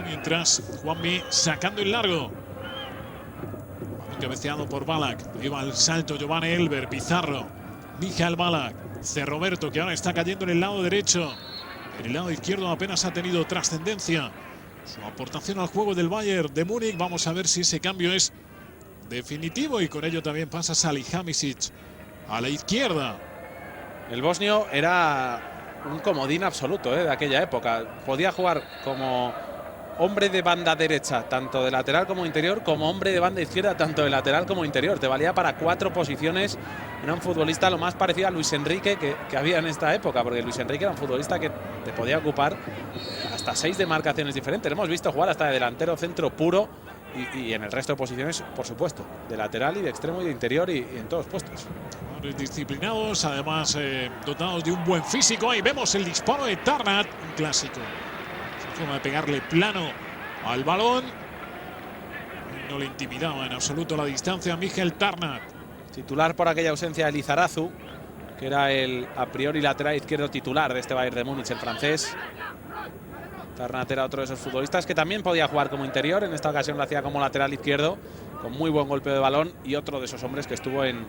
Mientras Juanmi sacando el largo. Cabeceado por Ballack. Iba al salto Giovanni Elber, Pizarro, Michael Ballack, Cerroberto, que ahora está cayendo en el lado derecho. En el lado izquierdo apenas ha tenido trascendencia su aportación al juego del Bayern de Múnich. Vamos a ver si ese cambio es definitivo, y con ello también pasa Salihamidzic a la izquierda. El bosnio era un comodín absoluto, de aquella época. Podía jugar como hombre de banda derecha, tanto de lateral como interior, como hombre de banda izquierda, tanto de lateral como interior. Te valía para 4 posiciones. Era un futbolista lo más parecido a Luis Enrique que había en esta época, porque Luis Enrique era un futbolista que te podía ocupar hasta 6 demarcaciones diferentes. Lo hemos visto jugar hasta de delantero centro puro y en el resto de posiciones, por supuesto, de lateral y de extremo y de interior y en todos puestos. Disciplinados, además dotados de un buen físico. Ahí vemos el disparo de Tarnat, un clásico. Forma de pegarle plano al balón. No le intimidaba en absoluto la distancia a Michael Tarnat. Titular por aquella ausencia de Lizarazu, que era el a priori lateral izquierdo titular de este Bayern de Múnich, el francés. Tarnat era otro de esos futbolistas que también podía jugar como interior. En esta ocasión lo hacía como lateral izquierdo, con muy buen golpe de balón, y otro de esos hombres que estuvo en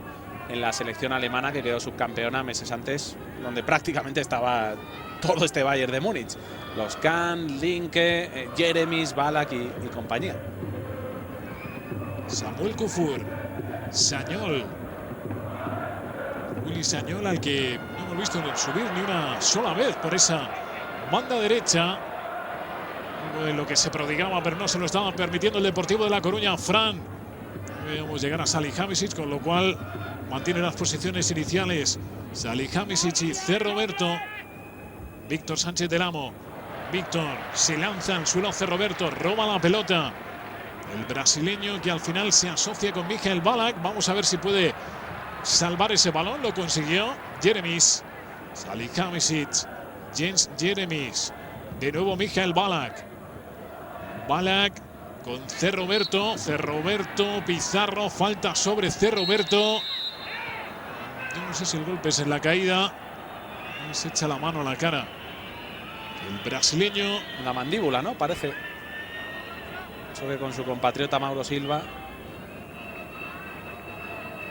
la selección alemana, que quedó subcampeona meses antes, donde prácticamente estaba todo este Bayern de Múnich. Los Kahn, Linke, Jeremies, Ballack y compañía. Samuel Kufur, Sañol, Willy Sañol, al que no hemos visto subir ni una sola vez por esa banda derecha. Lo que se prodigaba, pero no se lo estaba permitiendo el Deportivo de La Coruña. Fran, veamos llegar a Salihamidzic, con lo cual mantiene las posiciones iniciales Salihamidzic y Cerroberto. Víctor Sánchez del Amo. Víctor se lanza al suelo. Cerroberto roba la pelota. El brasileño, que al final se asocia con Michael Ballack. Vamos a ver si puede salvar ese balón, lo consiguió Jeremis, Salihamidzic, Jens Jeremis, de nuevo Michael Ballack. Ballack con Cerroberto, Pizarro, falta sobre Cerroberto. Yo no sé si el golpe es en la caída, se echa la mano a la cara el brasileño. La mandíbula, ¿no? Parece. Choque con su compatriota Mauro Silva.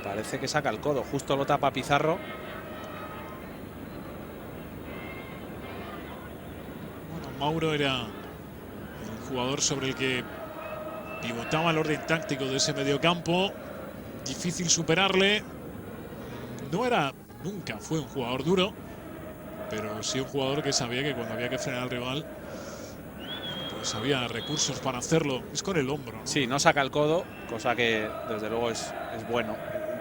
Parece que saca el codo, justo lo tapa Pizarro. Bueno, Mauro era el jugador sobre el que pivotaba el orden táctico de ese mediocampo. Difícil superarle. Nunca fue un jugador duro, pero sí un jugador que sabía que cuando había que frenar al rival, pues había recursos para hacerlo. Es con el hombro, ¿no? Sí, no saca el codo, cosa que desde luego es bueno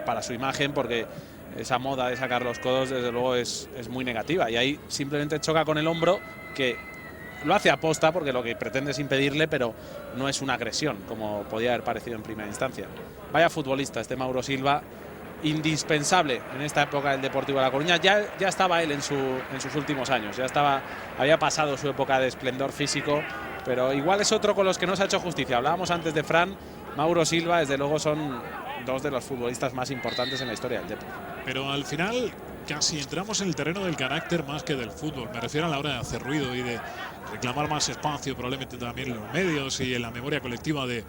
para su imagen, porque esa moda de sacar los codos desde luego es muy negativa, y ahí simplemente choca con el hombro, que lo hace aposta porque lo que pretende es impedirle, pero no es una agresión como podía haber parecido en primera instancia. Vaya futbolista este Mauro Silva, indispensable en esta época del Deportivo de La Coruña. Ya estaba él en sus últimos años, había pasado su época de esplendor físico, pero igual es otro con los que no se ha hecho justicia. Hablábamos antes de Fran. Mauro Silva, desde luego, son dos de los futbolistas más importantes en la historia del deporte. Pero al final casi entramos en el terreno del carácter más que del fútbol. Me refiero a la hora de hacer ruido y de reclamar más espacio, probablemente también en los medios y en la memoria colectiva de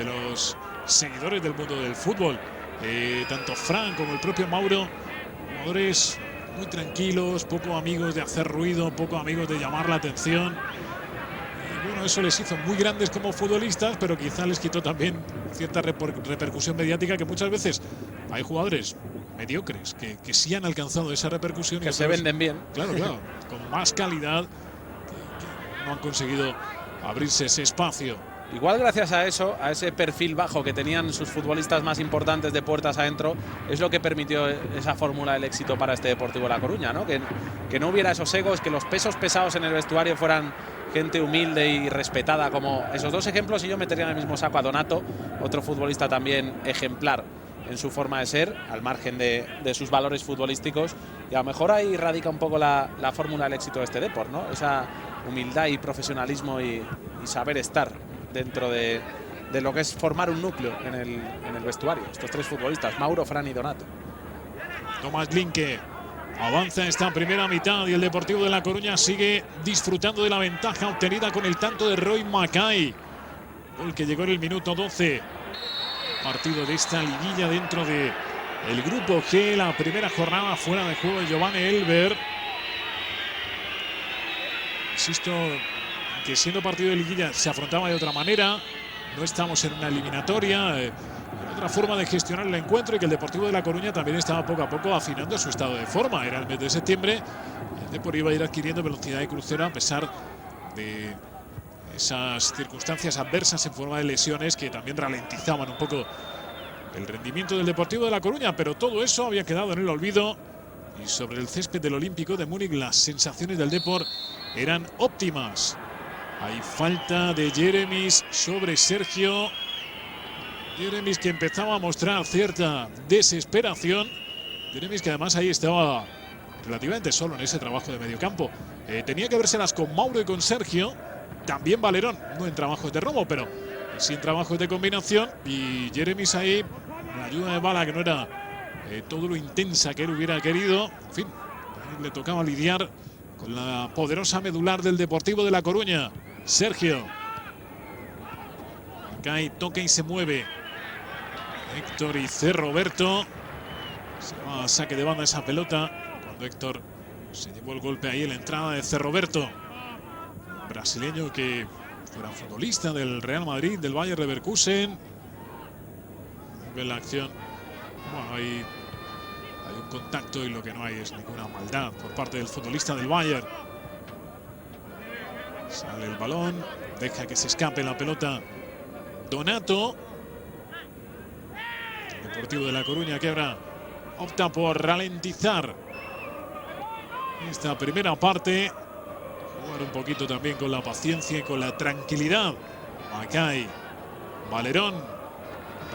los seguidores del mundo del fútbol. Tanto Fran como el propio Mauro, jugadores muy tranquilos, poco amigos de hacer ruido, poco amigos de llamar la atención. Y bueno, eso les hizo muy grandes como futbolistas, pero quizá les quitó también cierta repercusión mediática, que muchas veces hay jugadores mediocres que sí han alcanzado esa repercusión. Que se venden bien. Claro, con más calidad, que no han conseguido abrirse ese espacio. Igual gracias a eso, a ese perfil bajo que tenían sus futbolistas más importantes de puertas adentro, es lo que permitió esa fórmula del éxito para este Deportivo La Coruña, ¿no? Que no hubiera esos egos, que los pesos pesados en el vestuario fueran gente humilde y respetada, como esos dos ejemplos. Y yo metería en el mismo saco a Donato, otro futbolista también ejemplar en su forma de ser, al margen de sus valores futbolísticos. Y a lo mejor ahí radica un poco la fórmula del éxito de este deporte, ¿no? Esa humildad y profesionalismo y saber estar dentro de lo que es formar un núcleo en el vestuario. Estos tres futbolistas, Mauro, Fran y Donato. Tomás Linke avanza esta primera mitad y el Deportivo de La Coruña sigue disfrutando de la ventaja obtenida con el tanto de Roy Mackay. Gol que llegó en el minuto 12. Partido de esta liguilla dentro de el grupo G, la primera jornada fuera de juego de Giovanni Elber. Insisto que siendo partido de liguilla se afrontaba de otra manera. No estamos en una eliminatoria, otra forma de gestionar el encuentro, y que el Deportivo de La Coruña también estaba poco a poco afinando su estado de forma. Era el mes de septiembre, el Deportivo iba a ir adquiriendo velocidad de crucero a pesar de esas circunstancias adversas en forma de lesiones que también ralentizaban un poco el rendimiento del Deportivo de La Coruña, pero todo eso había quedado en el olvido, y sobre el césped del Olímpico de Múnich las sensaciones del Depor eran óptimas. Hay falta de Jeremis sobre Sergio. Jeremis, que empezaba a mostrar cierta desesperación. Jeremis, que además ahí estaba relativamente solo en ese trabajo de mediocampo. Tenía que vérselas con Mauro y con Sergio. También Valerón, no en trabajos de robo, pero sí en trabajos de combinación. Y Jeremis ahí, la ayuda de Bala, que no era todo lo intensa que él hubiera querido. En fin, le tocaba lidiar con la poderosa medular del Deportivo de La Coruña. Sergio cae, toca y se mueve. Héctor y Cerroberto. Se va a saque de banda esa pelota cuando Héctor se llevó el golpe ahí en la entrada de Cerroberto, brasileño que fuera futbolista del Real Madrid, del Bayer Leverkusen. Ve la acción. Bueno, hay un contacto y lo que no hay es ninguna maldad por parte del futbolista del Bayer. Sale el balón, deja que se escape la pelota Donato. El Deportivo de La Coruña, que ahora opta por ralentizar esta primera parte, jugar un poquito también con la paciencia y con la tranquilidad. Mackay, Valerón,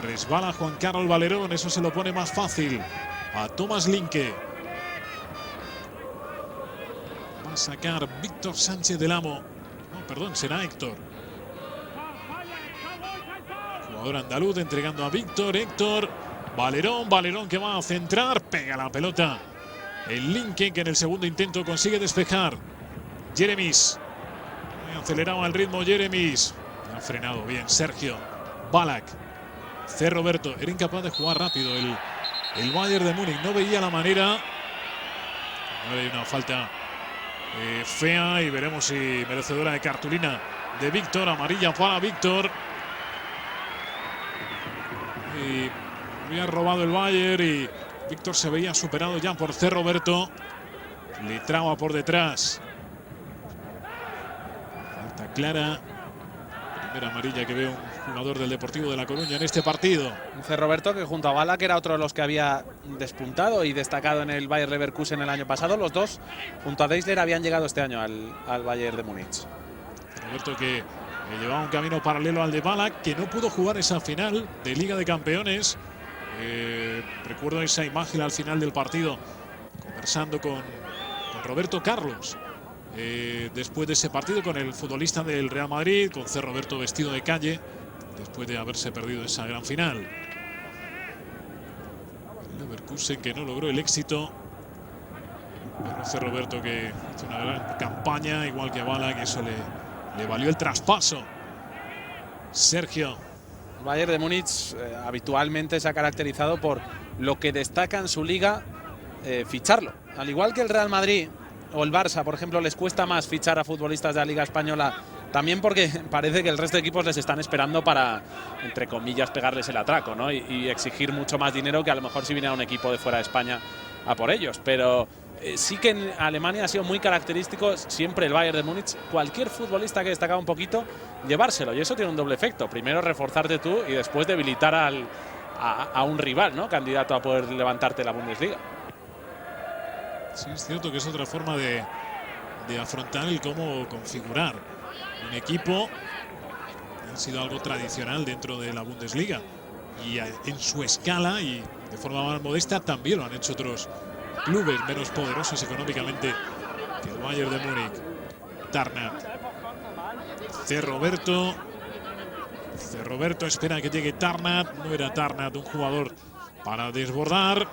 resbala Juan Carlos Valerón, eso se lo pone más fácil. a Thomas Linke. Va a sacar Víctor Sánchez del Amo. No, perdón, será Héctor. Jugador andaluz entregando a Víctor. Héctor. Valerón que va a centrar. Pega la pelota. El Linke, que en el segundo intento consigue despejar. Jeremis. Aceleraba el ritmo Jeremis. Ha frenado bien Sergio. Ballack. C. Roberto. Era incapaz de jugar rápido el Bayern de Múnich. No veía la manera. Ahora hay una falta fea y veremos si merecedora de cartulina de Víctor. Amarilla para Víctor. Y había robado el Bayern y Víctor se veía superado ya por C. Roberto. Le traba por detrás. Falta clara. Primera amarilla que ve un jugador del Deportivo de La Coruña en este partido. C. Roberto, que junto a Ballack era otro de los que había despuntado y destacado en el Bayer Leverkusen el año pasado. Los dos, junto a Deisler, habían llegado este año al Bayern de Múnich. Roberto que llevaba un camino paralelo al de Ballack, que no pudo jugar esa final de Liga de Campeones. Recuerdo esa imagen al final del partido, conversando con Roberto Carlos. Después de ese partido con el futbolista del Real Madrid, con C. Roberto vestido de calle, después de haberse perdido esa gran final. El Leverkusen que no logró el éxito, pero C. Roberto que hizo una gran campaña, igual que Ballack, que eso le valió el traspaso. Sergio. El Bayern de Múnich habitualmente se ha caracterizado por lo que destaca en su liga, ficharlo. Al igual que el Real Madrid o el Barça, por ejemplo, les cuesta más fichar a futbolistas de la Liga Española, también porque parece que el resto de equipos les están esperando para, entre comillas, pegarles el atraco, ¿no? Y exigir mucho más dinero que a lo mejor si viniera un equipo de fuera de España a por ellos. Pero sí que en Alemania ha sido muy característico siempre el Bayern de Múnich, cualquier futbolista que destacaba un poquito, llevárselo. Y eso tiene un doble efecto. Primero, reforzarte tú y después debilitar a un rival, ¿no? Candidato a poder levantarte la Bundesliga. Sí, es cierto que es otra forma de afrontar el cómo configurar un equipo. Ha sido algo tradicional dentro de la Bundesliga. Y en su escala y de forma más modesta también lo han hecho otros clubes menos poderosos económicamente que el Bayern de Múnich. Tarnat. C. Roberto. C. Roberto espera que llegue Tarnat. No era Tarnat un jugador para desbordar.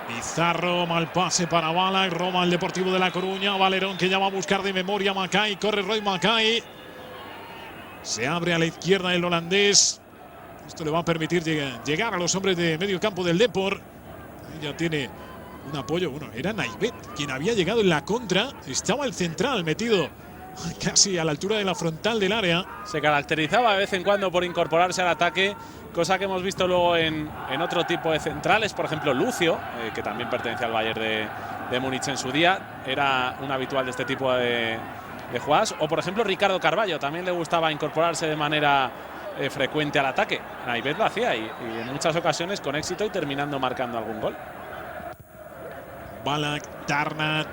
Pizarro, mal pase para Ballack, roba el Deportivo de La Coruña. Valerón que ya va a buscar de memoria a Mackay. Corre Roy Mackay. Se abre a la izquierda el holandés. Esto le va a permitir llegar a los hombres de medio campo del Depor. Ya tiene un apoyo. Bueno, era Naibet quien había llegado en la contra. Estaba el central metido casi a la altura de la frontal del área. Se caracterizaba de vez en cuando por incorporarse al ataque, cosa que hemos visto luego en otro tipo de centrales. Por ejemplo, Lucio, que también pertenece al Bayern de Múnich en su día, era un habitual de este tipo de jugadas. O por ejemplo, Ricardo Carvalho, también le gustaba incorporarse de manera frecuente al ataque. Naibet lo hacía y en muchas ocasiones con éxito y terminando marcando algún gol. Ballack, Tarnat.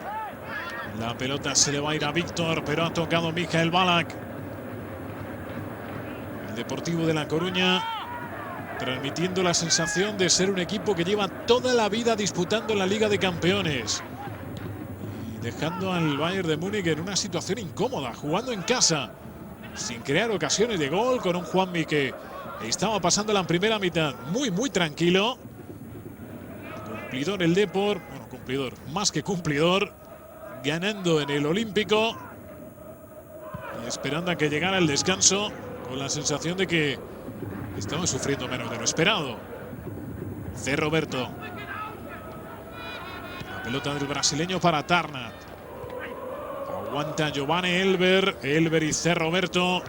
La pelota se le va a ir a Víctor, pero ha tocado Michael Ballack. El Deportivo de La Coruña transmitiendo la sensación de ser un equipo que lleva toda la vida disputando la Liga de Campeones. Y dejando al Bayern de Múnich en una situación incómoda, jugando en casa, sin crear ocasiones de gol, con un Juanmi que estaba pasándola en primera mitad muy tranquilo. Cumplidor el Depor, bueno, cumplidor, más que cumplidor, ganando en el Olímpico y esperando a que llegara el descanso, con la sensación de que estaba sufriendo menos de lo esperado. C. Roberto. La pelota del brasileño para Tarnat. Aguanta Giovanni Elber. Elber y C. Roberto.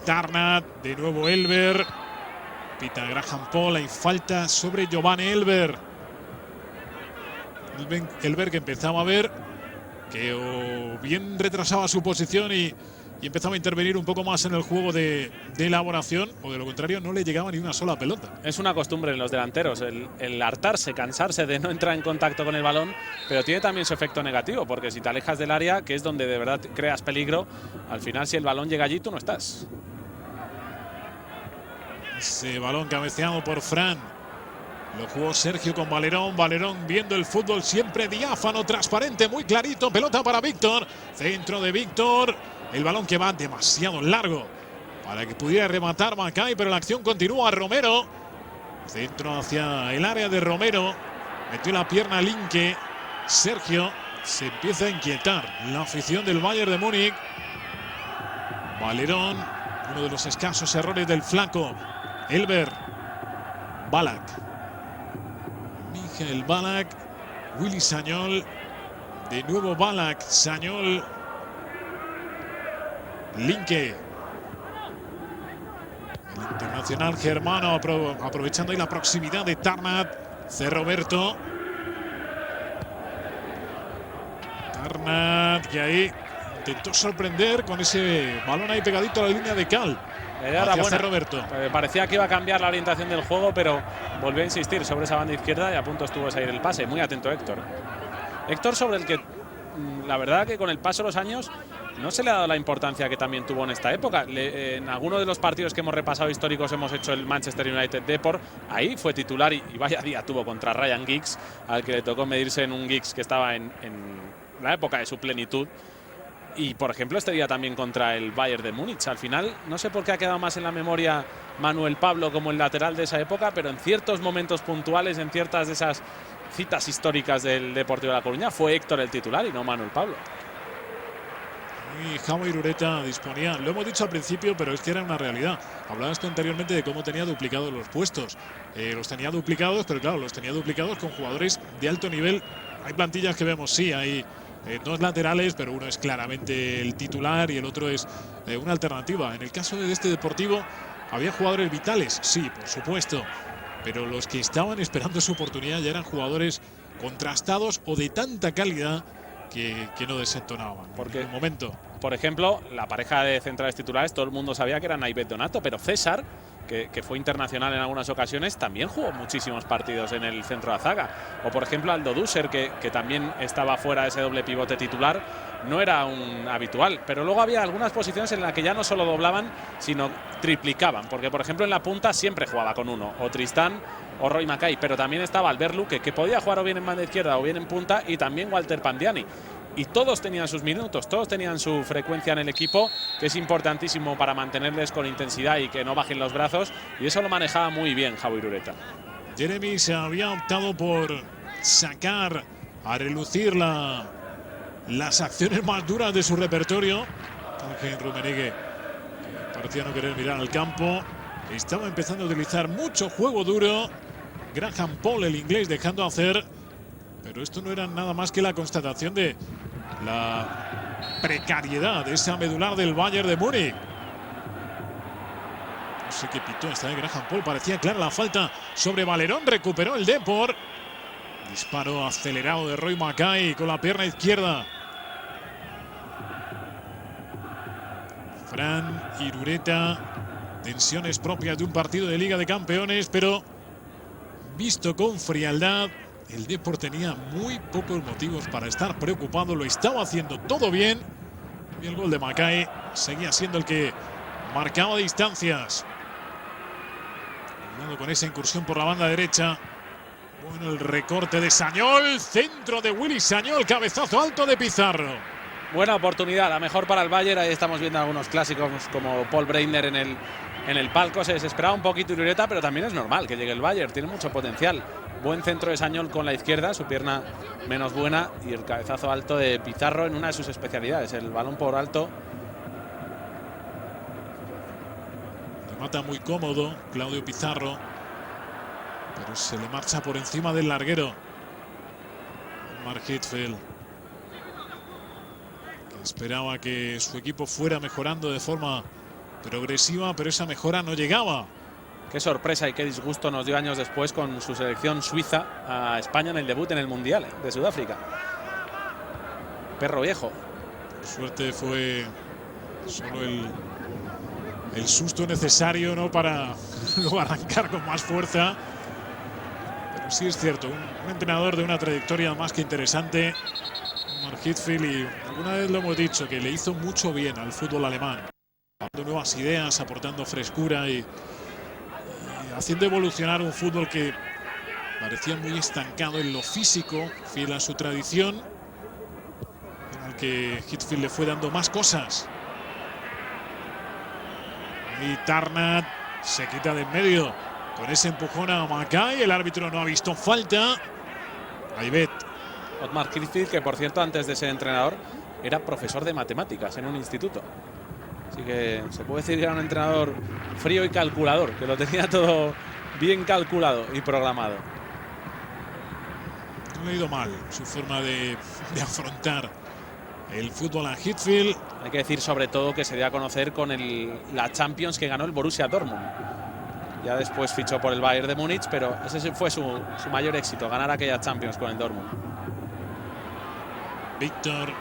Tarnat, de nuevo Elber. Pita Graham Paul, hay falta sobre Giovanni Elber. Elber que empezaba a ver que o bien retrasaba su posición y empezaba a intervenir un poco más en el juego de elaboración, o de lo contrario no le llegaba ni una sola pelota. Es una costumbre en los delanteros el hartarse, cansarse de no entrar en contacto con el balón, pero tiene también su efecto negativo, porque si te alejas del área, que es donde de verdad creas peligro, al final si el balón llega allí tú no estás. Ese balón cabeceado por Fran. Lo jugó Sergio con Valerón. Valerón viendo el fútbol siempre diáfano, transparente, muy clarito. Pelota para Víctor. Centro de Víctor. El balón que va demasiado largo para que pudiera rematar Macay, pero la acción continúa. Romero. Centro hacia el área de Romero. Metió la pierna Linke. Sergio se empieza a inquietar. La afición del Bayern de Múnich. Valerón. Uno de los escasos errores del flaco. Elber. Ballack. Michael Ballack, Willy Sagnol, de nuevo Ballack, Sagnol, Linke. El internacional germano aprovechando ahí la proximidad de Tarnat, Cerroberto. Tarnat que ahí intentó sorprender con ese balón ahí pegadito a la línea de cal. Roberto. Parecía que iba a cambiar la orientación del juego, pero volvió a insistir sobre esa banda izquierda y a punto estuvo de salir el pase. Muy atento Héctor. Héctor, sobre el que la verdad que con el paso de los años no se le ha dado la importancia que también tuvo en esta época. En algunos de los partidos que hemos repasado históricos hemos hecho el Manchester United Depor. Ahí fue titular y vaya día tuvo contra Ryan Giggs, al que le tocó medirse en un Giggs que estaba en la época de su plenitud. Y, por ejemplo, este día también contra el Bayern de Múnich. Al final, no sé por qué ha quedado más en la memoria Manuel Pablo como el lateral de esa época, pero en ciertos momentos puntuales, en ciertas de esas citas históricas del Deportivo de La Coruña, fue Héctor el titular y no Manuel Pablo. Y Javi Irureta disponía, lo hemos dicho al principio, pero es que era una realidad. Hablabas tú anteriormente de cómo tenía duplicados los puestos. Los tenía duplicados, pero claro, los tenía duplicados con jugadores de alto nivel. Hay plantillas que vemos, sí, hay dos laterales, pero uno es claramente el titular y el otro es una alternativa. En el caso de este Deportivo, había jugadores vitales, sí, por supuesto, pero los que estaban esperando su oportunidad ya eran jugadores contrastados o de tanta calidad que no desentonaban. Porque, en un momento. Por ejemplo, la pareja de centrales titulares, todo el mundo sabía que era Naivet Donato, pero César, que fue internacional en algunas ocasiones, también jugó muchísimos partidos en el centro de zaga. O por ejemplo Aldo Duser, que también estaba fuera de ese doble pivote titular, no era un habitual. Pero luego había algunas posiciones en las que ya no solo doblaban, sino triplicaban. Porque por ejemplo en la punta siempre jugaba con uno, o Tristán o Roy Macay, pero también estaba Albert Luque, que podía jugar o bien en banda izquierda o bien en punta, y también Walter Pandiani. Y todos tenían sus minutos, todos tenían su frecuencia en el equipo, que es importantísimo para mantenerles con intensidad y que no bajen los brazos, y eso lo manejaba muy bien Javi Irureta. Jeremy se había optado por sacar a relucir las acciones más duras de su repertorio. Ángel Rummenigge, que parecía no querer mirar al campo, estaba empezando a utilizar mucho juego duro. Graham Paul, el inglés, dejando hacer. Pero esto no era nada más que la constatación de la precariedad de esa medular del Bayern de Múnich. No sé qué pitó esta de Graham Paul. Parecía clara la falta sobre Valerón. Recuperó el Depor. Disparo acelerado de Roy Macay con la pierna izquierda. Fran Irureta. Tensiones propias de un partido de Liga de Campeones, pero visto con frialdad. El Depor tenía muy pocos motivos para estar preocupado, lo estaba haciendo todo bien. Y el gol de Macay seguía siendo el que marcaba distancias. Con esa incursión por la banda derecha. Bueno, el recorte de Sagnol, centro de Willy Sagnol, cabezazo alto de Pizarro. Buena oportunidad, la mejor para el Bayern. Ahí estamos viendo algunos clásicos como Paul Breitner en el palco. Se desesperaba un poquito Irureta, pero también es normal que llegue el Bayern, tiene mucho potencial. Buen centro de Sagnol con la izquierda, su pierna menos buena, y el cabezazo alto de Pizarro en una de sus especialidades, el balón por alto. Remata muy cómodo Claudio Pizarro, pero se le marcha por encima del larguero Mark Hitfield, que esperaba que su equipo fuera mejorando de forma progresiva, pero esa mejora no llegaba. Qué sorpresa y qué disgusto nos dio años después con su selección suiza a España en el debut en el Mundial de Sudáfrica. Perro viejo. Por suerte fue solo el susto necesario, ¿no?, para luego arrancar con más fuerza. Pero sí es cierto, un entrenador de una trayectoria más que interesante, Mark Hitfield, y alguna vez lo hemos dicho, que le hizo mucho bien al fútbol alemán, dando nuevas ideas, aportando frescura y haciendo evolucionar un fútbol que Parecía muy estancado en lo físico, fiel a su tradición, al que Hitfield le fue dando más cosas. Y Tarnat se quita de en medio con ese empujón a Mackay. El árbitro no ha visto falta. Aibet. Otmar Hitzfeld, que por cierto antes de ser entrenador era profesor de matemáticas en un instituto. Así que se puede decir que era un entrenador frío y calculador, que lo tenía todo bien calculado y programado. No le ha ido mal su forma de afrontar el fútbol a Hitfield. Hay que decir sobre todo que se dio a conocer con la Champions que ganó el Borussia Dortmund. Ya después fichó por el Bayern de Múnich, pero ese fue su mayor éxito, ganar aquella Champions con el Dortmund. Víctor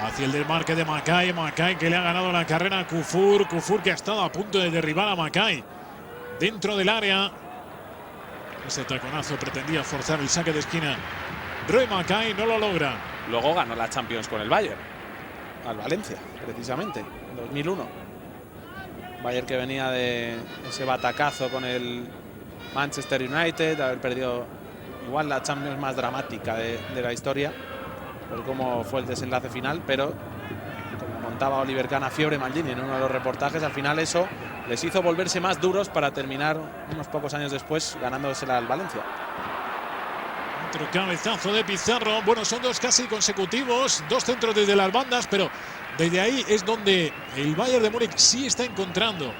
hacia el desmarque de Mackay. Mackay que le ha ganado la carrera a Kufur. Kufur que ha estado a punto de derribar a Mackay dentro del área. Ese taconazo pretendía forzar el saque de esquina. Roy Mackay no lo logra. Luego ganó la Champions con el Bayern, al Valencia, precisamente, en 2001. Bayern que venía de ese batacazo con el Manchester United, de haber perdido igual la Champions más dramática de la historia, por cómo fue el desenlace final, pero como contaba Oliver Kahn a Fiebre Maldini en uno de los reportajes, al final eso les hizo volverse más duros para terminar unos pocos años después ganándosela al Valencia. Otro cabezazo de Pizarro. Bueno, son dos casi consecutivos, dos centros desde las bandas, pero desde ahí es donde el Bayern de Múnich sí está encontrando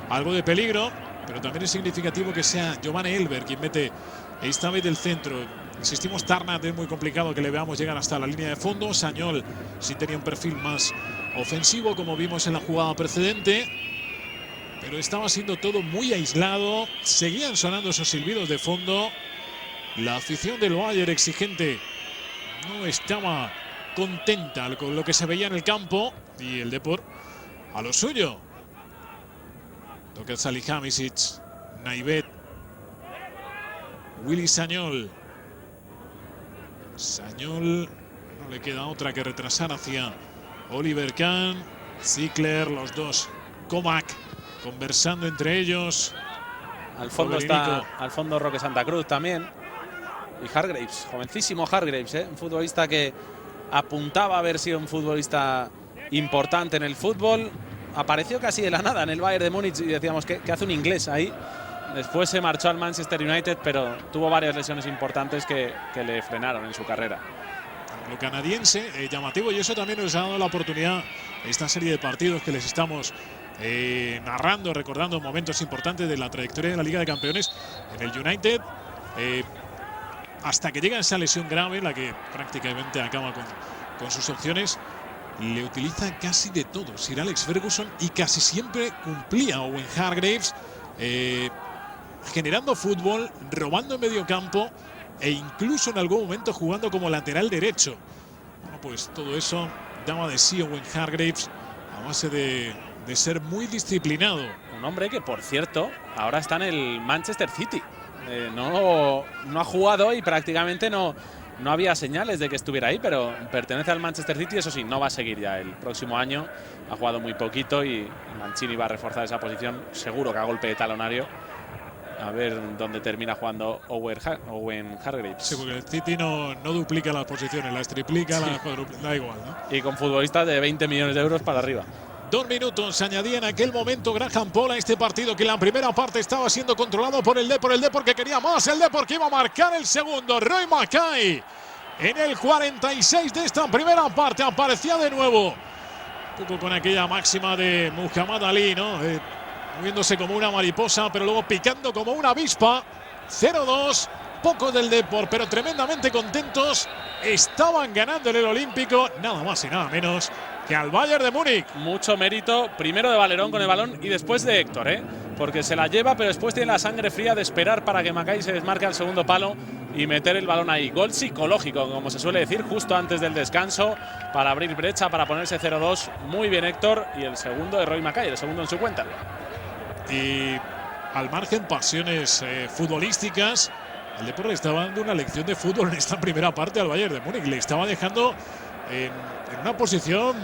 algo de peligro, pero también es significativo que sea Giovanni Elber quien mete esta vez del centro. Insistimos, Tarnat es muy complicado que le veamos llegar hasta la línea de fondo. Sañol sí tenía un perfil más ofensivo, como vimos en la jugada precedente, pero estaba siendo todo muy aislado. Seguían sonando esos silbidos de fondo. La afición del Bayern exigente no estaba contenta con lo que se veía en el campo, y el Depor a lo suyo. Toca Salihamidzic, Naivet, Willy Sañol. Sañol no le queda otra que retrasar hacia Oliver Kahn, Zickler, los dos Comac conversando entre ellos. Al fondo está Roque Santa Cruz también. Y Hargreaves, jovencísimo Hargreaves, un futbolista que apuntaba a haber sido un futbolista importante en el fútbol. Apareció casi de la nada en el Bayern de Múnich y decíamos que hace un inglés ahí. Después se marchó al Manchester United, pero tuvo varias lesiones importantes que le frenaron en su carrera. Lo canadiense, llamativo, y eso también nos ha dado la oportunidad, esta serie de partidos que les estamos narrando, recordando momentos importantes de la trayectoria de la Liga de Campeones en el United. Hasta que llega esa lesión grave, la que prácticamente acaba con sus opciones, le utiliza casi de todo Sir Alex Ferguson, y casi siempre cumplía Owen Hargreaves, generando fútbol, robando en medio campo e incluso en algún momento jugando como lateral derecho. Bueno, pues todo eso daba de sí Owen Hargreaves a base de ser muy disciplinado. Un hombre que, por cierto, ahora está en el Manchester City. No ha jugado y prácticamente no había señales de que estuviera ahí, pero pertenece al Manchester City. Eso sí, no va a seguir ya el próximo año. Ha jugado muy poquito y Mancini va a reforzar esa posición, seguro que a golpe de talonario. A ver dónde termina jugando Owen Hargreaves. Sí, porque el City no duplica las posiciones, las triplica, sí. Las cuadruplica, da igual, ¿no? Y con futbolistas de 20 millones de euros para arriba. 2 minutos se añadía en aquel momento Graham Poll a este partido, que en la primera parte estaba siendo controlado por el Depor que quería más, el Depor que iba a marcar el segundo. Roy Mackay en el 46 de esta primera parte aparecía de nuevo, un poco con aquella máxima de Muhammad Ali, ¿no? Moviéndose como una mariposa, pero luego picando como una avispa. 0-2, poco del Depor, pero tremendamente contentos. Estaban ganando en el Olímpico, nada más y nada menos que al Bayern de Múnich. Mucho mérito, primero de Valerón con el balón y después de Héctor, porque se la lleva, pero después tiene la sangre fría de esperar para que Mackay se desmarque al segundo palo y meter el balón ahí. Gol psicológico, como se suele decir, justo antes del descanso, para abrir brecha, para ponerse 0-2. Muy bien Héctor, y el segundo de Roy Mackay, el segundo en su cuenta. Y al margen pasiones futbolísticas, el Depor le estaba dando una lección de fútbol en esta primera parte al Bayern de Múnich. Le estaba dejando en una posición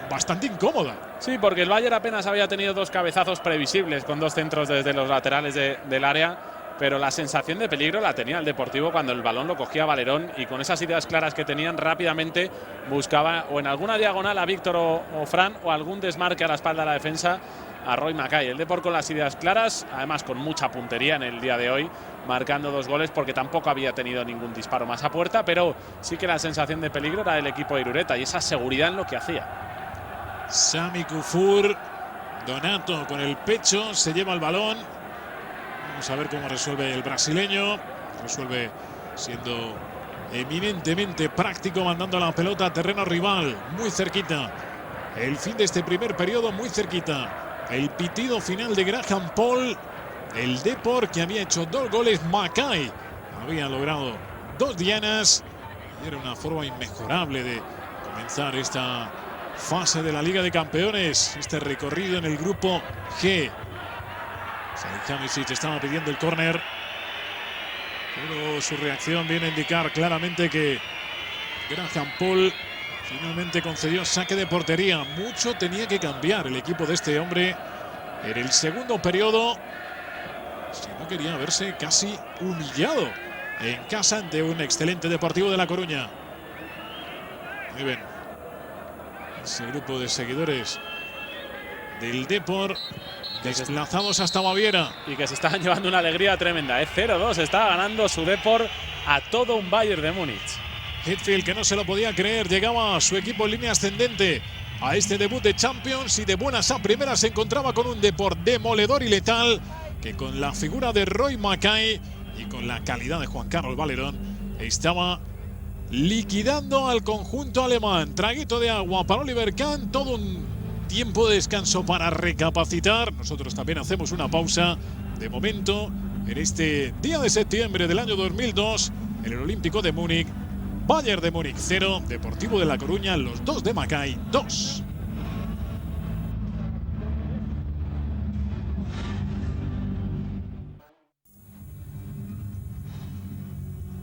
bastante incómoda. Sí, porque el Bayern apenas había tenido dos cabezazos previsibles con dos centros desde los laterales del área, pero la sensación de peligro la tenía el Deportivo cuando el balón lo cogía Valerón, y con esas ideas claras que tenían rápidamente buscaba o en alguna diagonal a Víctor o Fran, o algún desmarque a la espalda de la defensa a Roy Mackay. El Depor con las ideas claras, además con mucha puntería en el día de hoy, marcando 2 goles porque tampoco había tenido ningún disparo más a puerta, pero sí que la sensación de peligro era del equipo de Irureta y esa seguridad en lo que hacía. Sami Kufur, Donato con el pecho, se lleva el balón. Vamos a ver cómo resuelve el brasileño. Resuelve siendo eminentemente práctico, mandando la pelota a terreno rival, muy cerquita. El fin de este primer periodo muy cerquita. El pitido final de Graham Paul. El Depor, que había hecho 2 goles, Mackay había logrado 2 dianas. Y era una forma inmejorable de comenzar esta fase de la Liga de Campeones. Este recorrido en el grupo G. Salihamidzic estaba pidiendo el córner, pero su reacción viene a indicar claramente que Graham Paul finalmente concedió saque de portería. Mucho tenía que cambiar el equipo de este hombre en el segundo periodo, si no quería verse casi humillado en casa ante un excelente Deportivo de La Coruña. Muy bien, ese grupo de seguidores del Depor desplazados hasta Baviera. Y que se estaban llevando una alegría tremenda. 0-2, estaba ganando su Depor a todo un Bayern de Múnich. Hetfield, que no se lo podía creer, llegaba a su equipo en línea ascendente a este debut de Champions, y de buenas a primeras se encontraba con un Depor demoledor y letal, que con la figura de Roy Mackay y con la calidad de Juan Carlos Valerón estaba liquidando al conjunto alemán. Traguito de agua para Oliver Kahn, todo un tiempo de descanso para recapacitar. Nosotros también hacemos una pausa. De momento, en este día de septiembre del año 2002, en el Olímpico de Múnich, Bayern de Múnich 0, Deportivo de La Coruña, los 2 de Mackay 2.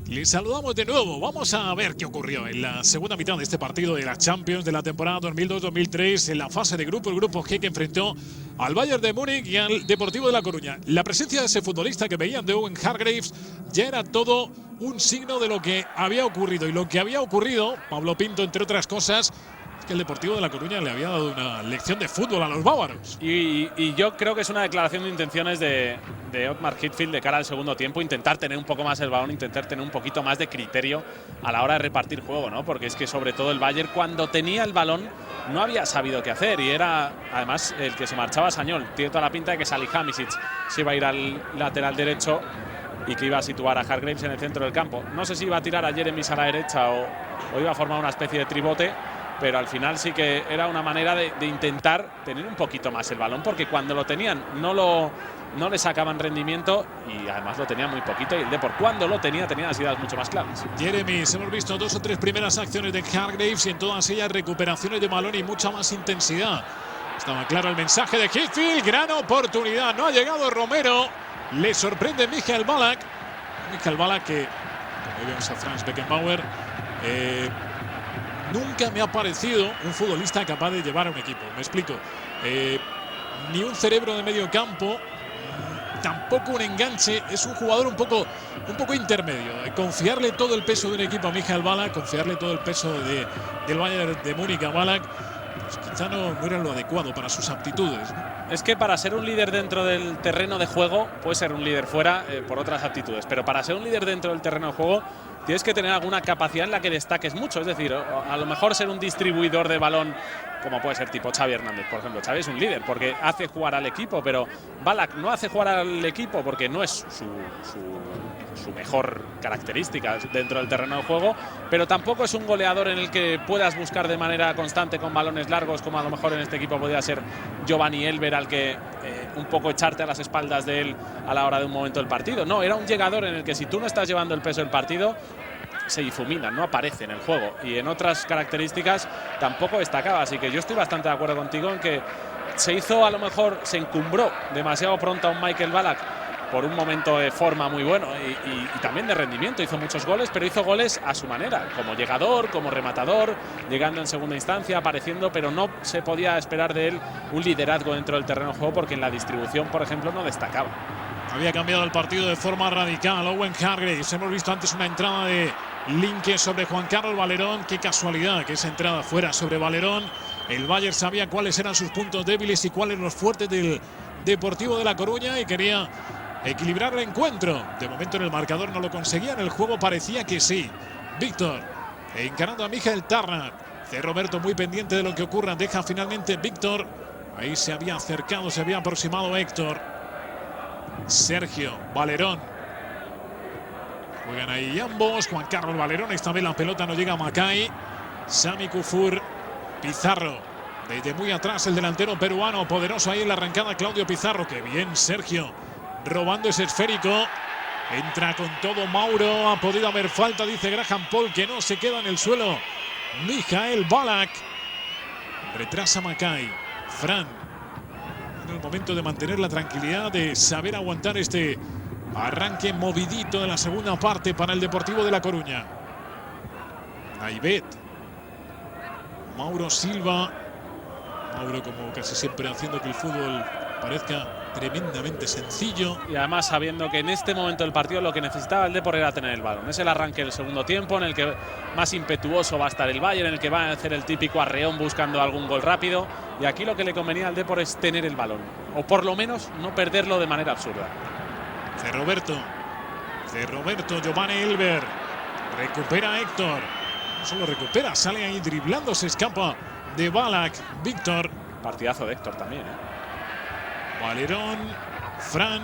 Les saludamos de nuevo. Vamos a ver qué ocurrió en la segunda mitad de este partido de la Champions de la temporada 2002-2003 en la fase de grupo, el grupo G, que enfrentó al Bayern de Múnich y al Deportivo de La Coruña. La presencia de ese futbolista que veían de Owen Hargreaves ya era todo un signo de lo que había ocurrido. Y lo que había ocurrido, Pablo Pinto, entre otras cosas, es que el Deportivo de La Coruña le había dado una lección de fútbol a los bávaros. Y yo creo que es una declaración de intenciones de Otmar Hitzfeld de cara al segundo tiempo, intentar tener un poco más el balón, intentar tener un poquito más de criterio a la hora de repartir juego, ¿no? Porque es que sobre todo el Bayern, cuando tenía el balón, no había sabido qué hacer, y era además el que se marchaba Sañol. Tiene toda la pinta de que Salihamidzic se iba a ir al lateral derecho y que iba a situar a Hargreaves en el centro del campo. No sé si iba a tirar a Jeremies a la derecha o iba a formar una especie de tribote, pero al final sí que era una manera de intentar tener un poquito más el balón, porque cuando lo tenían no le sacaban rendimiento, y además lo tenían muy poquito, y el Depor cuando lo tenía las ideas mucho más claras. Jeremies, hemos visto 2 o 3 primeras acciones de Hargreaves y en todas ellas recuperaciones de balón y mucha más intensidad. Estaba claro el mensaje de Hitzfeld, gran oportunidad, no ha llegado Romero, le sorprende Michael Ballack. Michael Ballack, que como vemos a Franz Beckenbauer, nunca me ha parecido un futbolista capaz de llevar a un equipo. Me explico. Ni un cerebro de medio campo, tampoco un enganche. Es un jugador un poco intermedio. Confiarle todo el peso de un equipo a Michael Ballack, confiarle todo el peso del Bayern de Múnich a Ballack, pues quizá no era lo adecuado para sus aptitudes, ¿no? Es que para ser un líder dentro del terreno de juego, puede ser un líder fuera por otras aptitudes, pero para ser un líder dentro del terreno de juego tienes que tener alguna capacidad en la que destaques mucho. Es decir, a lo mejor ser un distribuidor de balón, como puede ser tipo Xavi Hernández, por ejemplo. Xavi es un líder porque hace jugar al equipo, pero Ballack no hace jugar al equipo porque no es su mejor característica dentro del terreno de juego, pero tampoco es un goleador en el que puedas buscar de manera constante con balones largos, como a lo mejor en este equipo podría ser Giovanni Elber, al que un poco echarte a las espaldas de él a la hora de un momento del partido. No, era un llegador en el que si tú no estás llevando el peso del partido, se difumina, no aparece en el juego, y en otras características tampoco destacaba. Así que yo estoy bastante de acuerdo contigo en que se encumbró demasiado pronto a un Michael Ballack por un momento de forma muy bueno y también de rendimiento. Hizo muchos goles, pero hizo goles a su manera, como llegador, como rematador, llegando en segunda instancia, apareciendo, pero no se podía esperar de él un liderazgo dentro del terreno de juego, porque en la distribución, por ejemplo, no destacaba. Había cambiado el partido de forma radical. Owen Hargreaves. Hemos visto antes una entrada de Linke sobre Juan Carlos Valerón. Qué casualidad que esa entrada fuera sobre Valerón. El Bayern sabía cuáles eran sus puntos débiles y cuáles los fuertes del Deportivo de La Coruña y quería equilibrar el encuentro. De momento en el marcador no lo conseguía. En el juego parecía que sí. Víctor encarando a Michael Tarnat. De Roberto muy pendiente de lo que ocurra. Deja finalmente Víctor. Ahí se había acercado, se había aproximado Héctor. Sergio, Valerón. Juegan ahí ambos. Juan Carlos Valerón. Esta vez la pelota no llega a Macay. Sami Kufur. Pizarro. Desde muy atrás el delantero peruano. Poderoso ahí en la arrancada Claudio Pizarro. Que bien Sergio. Robando ese esférico. Entra con todo Mauro. Ha podido haber falta, dice Graham Paul, que no se queda en el suelo. Michael Ballack. Retrasa Macay. Fran. En el momento de mantener la tranquilidad, de saber aguantar este arranque movidito de la segunda parte para el Deportivo de La Coruña. Naivet. Mauro Silva. Mauro, como casi siempre, haciendo que el fútbol parezca tremendamente sencillo. Y además sabiendo que en este momento del partido lo que necesitaba el Depor era tener el balón. Es el arranque del segundo tiempo en el que más impetuoso va a estar el Bayern, en el que va a hacer el típico arreón buscando algún gol rápido. Y aquí lo que le convenía al Depor es tener el balón. O por lo menos no perderlo de manera absurda. De Roberto, Giovanni Elber. Recupera Héctor. No solo recupera, sale ahí driblando, se escapa de Ballack. Víctor. Partidazo de Héctor también, Valerón, Fran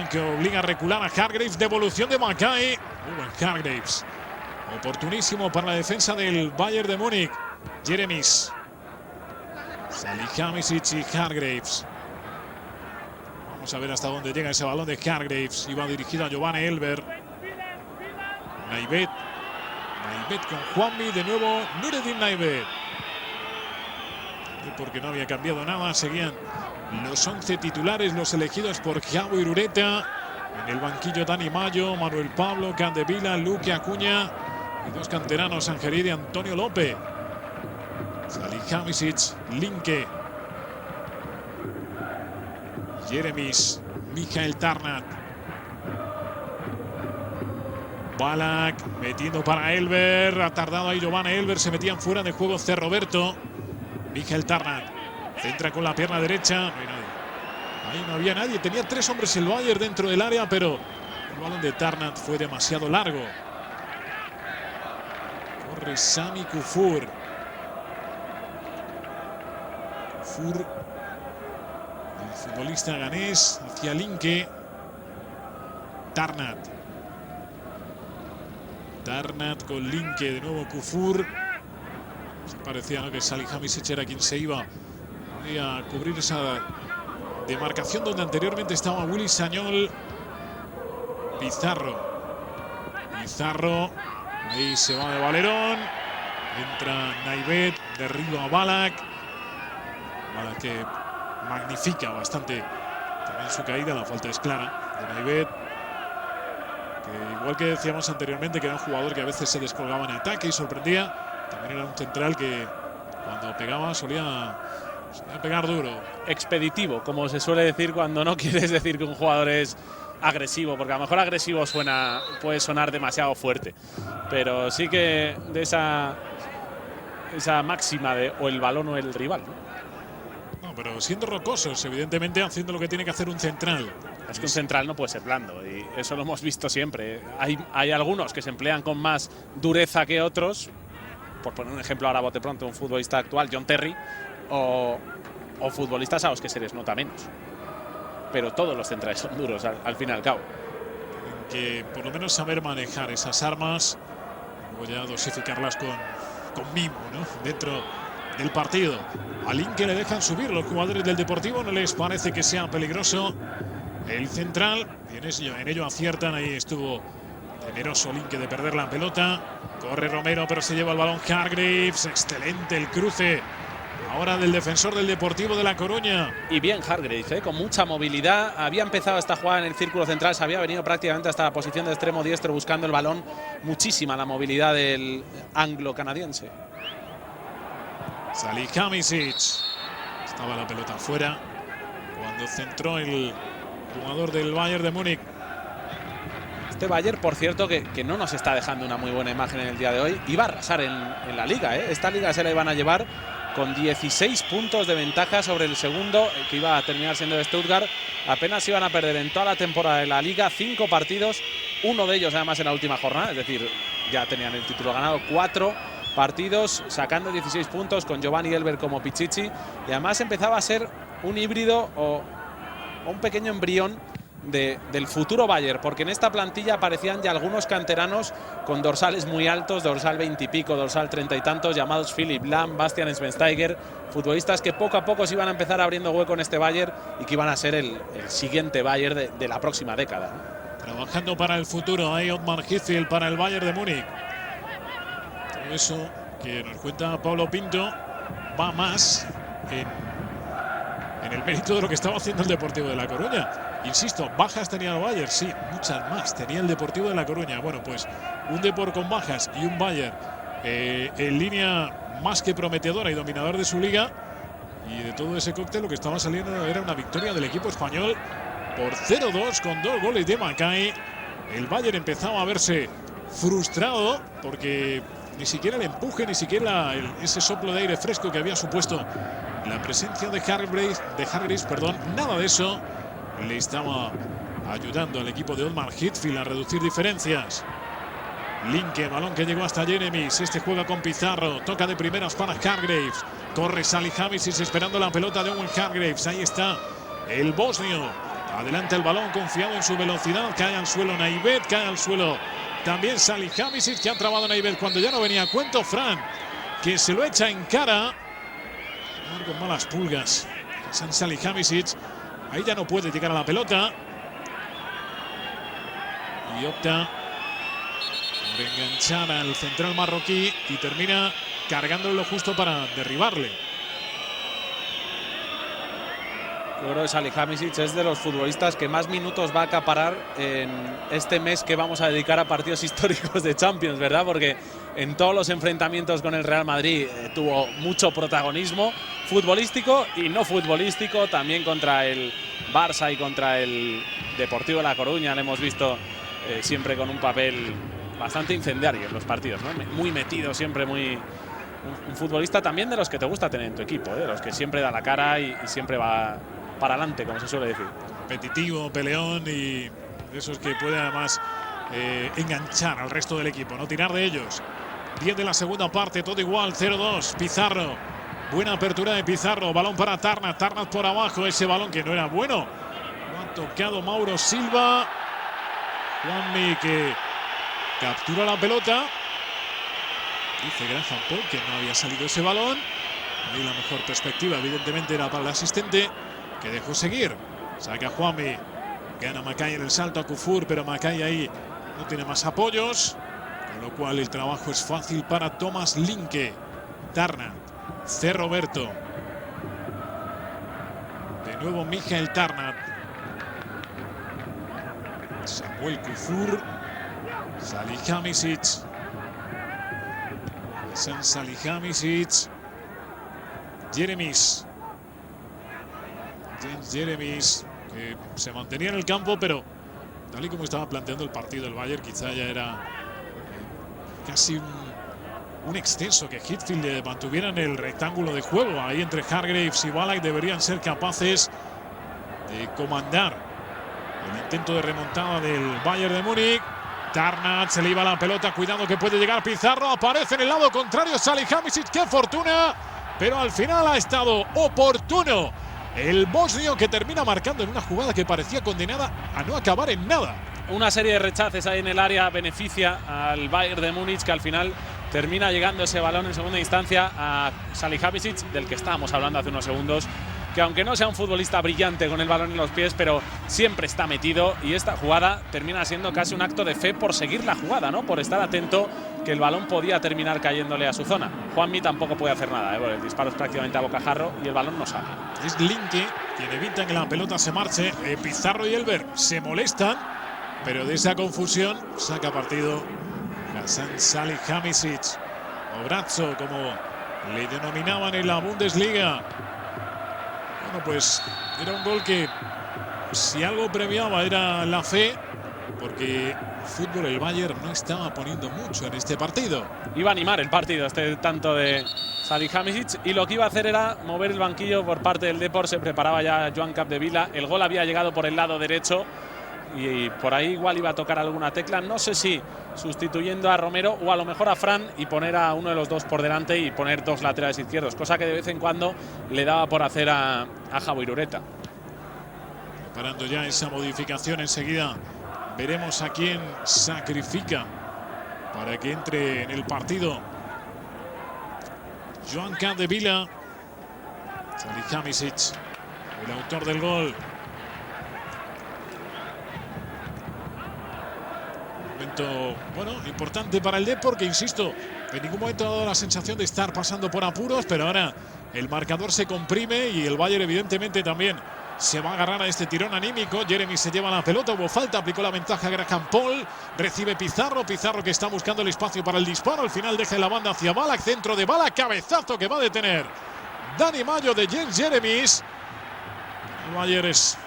que obliga a recular a Hargreaves. Devolución de Macay. Hargreaves. Oportunísimo para la defensa del Bayern de Múnich. Jeremis. Salihamidzic y Hargreaves. Vamos a ver hasta dónde llega ese balón de Hargreaves. Iba dirigido a Giovanni Elber. Naivet con Juanmi. De nuevo Nureddin Naivet. Porque no había cambiado nada. Seguían los 11 titulares, los elegidos por Thiago Irureta. En el banquillo Dani Mayo, Manuel Pablo, Candevila, Luque Acuña y dos canteranos, Angelini y Antonio López. Salihamidzic, Linke, Jeremis, Michael Tarnat. Ballack metiendo para Elber. Ha tardado ahí Giovanni Elber. Se metían fuera de juego C. Roberto. Michael Tarnat. Centra con la pierna derecha. No hay nadie. Ahí no había nadie. Tenía 3 hombres el Bayern dentro del área, pero el balón de Tarnat fue demasiado largo. Corre Sami Kufur. El futbolista ganés hacia Linke. Tarnat con Linke. De nuevo Kufur. Se parecía, ¿no?, que Salihamidzic era quien se iba a cubrir esa demarcación donde anteriormente estaba Willy Sagnol. Pizarro. Ahí se va de Valerón. Entra Naivet. Derriba a Ballack. Ballack que magnifica bastante también su caída. La falta es clara de Naivet. Que igual que decíamos anteriormente, que era un jugador que a veces se descolgaba en ataque y sorprendía. También era un central que cuando pegaba solía pegar duro. Expeditivo, como se suele decir cuando no quieres decir que un jugador es agresivo, porque a lo mejor agresivo puede sonar demasiado fuerte. Pero sí que de esa máxima de o el balón o el rival, ¿no? No, pero siendo rocosos, evidentemente haciendo lo que tiene que hacer un central. Es que un central no puede ser blando y eso lo hemos visto siempre. Hay algunos que se emplean con más dureza que otros. Por poner un ejemplo ahora bote pronto, un futbolista actual, John Terry, o futbolistas a los que se les nota menos. Pero todos los centrales son duros al fin y al cabo. Tienen que por lo menos saber manejar esas armas, luego ya dosificarlas con mimo, ¿no?, dentro del partido. A Linke le dejan subir los jugadores del Deportivo, no les parece que sea peligroso el central. En ello aciertan, ahí estuvo temeroso Linke de perder la pelota. Corre Romero, pero se lleva el balón Hargreaves. Excelente el cruce ahora del defensor del Deportivo de La Coruña. Y bien Hargreaves, con mucha movilidad. Había empezado esta jugada en el círculo central, se había venido prácticamente hasta la posición de extremo diestro buscando el balón. Muchísima la movilidad del anglo-canadiense. Salihamidzic. Estaba la pelota fuera cuando centró el jugador del Bayern de Múnich. Este Bayern, por cierto, que no nos está dejando una muy buena imagen en el día de hoy. Iba a arrasar en la liga, ¿eh? Esta liga se la iban a llevar con 16 puntos de ventaja sobre el segundo, que iba a terminar siendo de Stuttgart. Apenas iban a perder en toda la temporada de la liga 5 partidos, uno de ellos además en la última jornada, es decir, ya tenían el título ganado. 4 partidos, sacando 16 puntos con Giovanni Elber como Pichichi, y además empezaba a ser un híbrido o un pequeño embrión del futuro Bayern, porque en esta plantilla aparecían ya algunos canteranos con dorsales muy altos, dorsal 20 y pico, dorsal 30 y tantos, llamados Philipp Lahm, Bastian Schweinsteiger, futbolistas que poco a poco se iban a empezar abriendo hueco en este Bayern y que iban a ser el siguiente Bayern de la próxima década. Trabajando para el futuro, hay Ottmar Hitzfeld para el Bayern de Múnich. Todo eso que nos cuenta Pablo Pinto va más en el mérito de lo que estaba haciendo el Deportivo de La Coruña. Insisto, bajas tenía el Bayern, sí, muchas más tenía el Deportivo de La Coruña. Bueno, pues un Depor con bajas y un Bayern en línea más que prometedora y dominador de su liga. Y de todo ese cóctel lo que estaba saliendo era una victoria del equipo español por 0-2 con 2 goles de Macay. El Bayern empezaba a verse frustrado porque ni siquiera el empuje, ni siquiera ese soplo de aire fresco que había supuesto la presencia de Hargreaves, nada de eso le estaba ayudando al equipo de Ottmar Hitzfeld a reducir diferencias. Linke, balón que llegó hasta Jeremis. Este juega con Pizarro. Toca de primeras para Hargreaves. Corre Salihamidzic esperando la pelota de Owen Hargreaves. Ahí está el bosnio. Adelanta el balón confiado en su velocidad. Cae al suelo Naivet. Cae al suelo también Salihamidzic, que ha trabado Naivet cuando ya no venía a cuento. Fran, que se lo echa en cara. Con malas pulgas. Salihamidzic. Ahí ya no puede llegar a la pelota. Y opta por enganchar al central marroquí y termina cargándolo lo justo para derribarle. Yo creo que Salihamidzic es de los futbolistas que más minutos va a acaparar en este mes que vamos a dedicar a partidos históricos de Champions, ¿verdad? Porque en todos los enfrentamientos con el Real Madrid tuvo mucho protagonismo futbolístico y no futbolístico, también contra el Barça y contra el Deportivo de La Coruña. Le hemos visto siempre con un papel bastante incendiario en los partidos, ¿no? Muy metido, siempre un futbolista también de los que te gusta tener en tu equipo, de los que siempre da la cara y siempre va para adelante, como se suele decir. Competitivo, peleón y de esos que puede además enganchar al resto del equipo, no tirar de ellos. 10 de la segunda parte, todo igual, 0-2. Pizarro, buena apertura de Pizarro, balón para Tarnat, Tarnat por abajo, ese balón que no era bueno. Lo ha tocado Mauro Silva. Juanmi que captura la pelota. Dice Graham Paul que no había salido ese balón. Ahí la mejor perspectiva evidentemente era para el asistente, que dejó seguir. Saca Juanmi, gana Macay en el salto a Kufur, pero Macay ahí no tiene más apoyos, con lo cual el trabajo es fácil para Thomas Linke. Tarnat, C. Roberto, de nuevo Michael Tarnat, Samuel Kufur, Salihamidzic, Salihamidzic, Jeremis, que se mantenía en el campo, pero tal y como estaba planteando el partido el Bayern, quizá ya era casi un exceso que Hitzfeld mantuviera en el rectángulo de juego. Ahí entre Hargreaves y Ballack deberían ser capaces de comandar el intento de remontada del Bayern de Múnich. Tarnat, se le iba la pelota, cuidado que puede llegar Pizarro, aparece en el lado contrario Salihamidzic, qué fortuna, pero al final ha estado oportuno el bosnio, que termina marcando en una jugada que parecía condenada a no acabar en nada. Una serie de rechaces ahí en el área beneficia al Bayern de Múnich, que al final termina llegando ese balón en segunda instancia a Salihamidzic, del que estábamos hablando hace unos segundos, que aunque no sea un futbolista brillante con el balón en los pies, pero siempre está metido, y esta jugada termina siendo casi un acto de fe por seguir la jugada, ¿no? Por estar atento, que el balón podía terminar cayéndole a su zona. Juanmi tampoco puede hacer nada, porque el disparo es prácticamente a bocajarro y el balón no sale. Es Linke quien evita que la pelota se marche. Pizarro y Elber se molestan, pero de esa confusión saca partido Hasan Salihamidzic, o Brazzo, como le denominaban en la Bundesliga. Bueno, pues era un gol que si algo premiaba era la fe, porque fútbol el Bayern no estaba poniendo mucho en este partido. Iba a animar el partido este tanto de Salihamidzic, y lo que iba a hacer era mover el banquillo por parte del Depor. Se preparaba ya Joan Capdevila. El gol había llegado por el lado derecho y por ahí igual iba a tocar alguna tecla. No sé si sustituyendo a Romero o a lo mejor a Fran y poner a uno de los dos por delante y poner dos laterales izquierdos, cosa que de vez en cuando le daba por hacer a Javo Irureta. Preparando ya esa modificación enseguida. Veremos a quién sacrifica para que entre en el partido Joan Capdevila. Salihamidzic, el autor del gol. Momento, bueno, importante para el Depor, que insisto, en ningún momento ha dado la sensación de estar pasando por apuros, pero ahora el marcador se comprime y el Bayern evidentemente también se va a agarrar a este tirón anímico. Jeremy se lleva la pelota, hubo falta, aplicó la ventaja Graham Paul, recibe Pizarro que está buscando el espacio para el disparo, al final deja la banda hacia Ballack, centro de Ballack, cabezazo que va a detener Dani Mayo de Jens Jeremies. El Bayern es,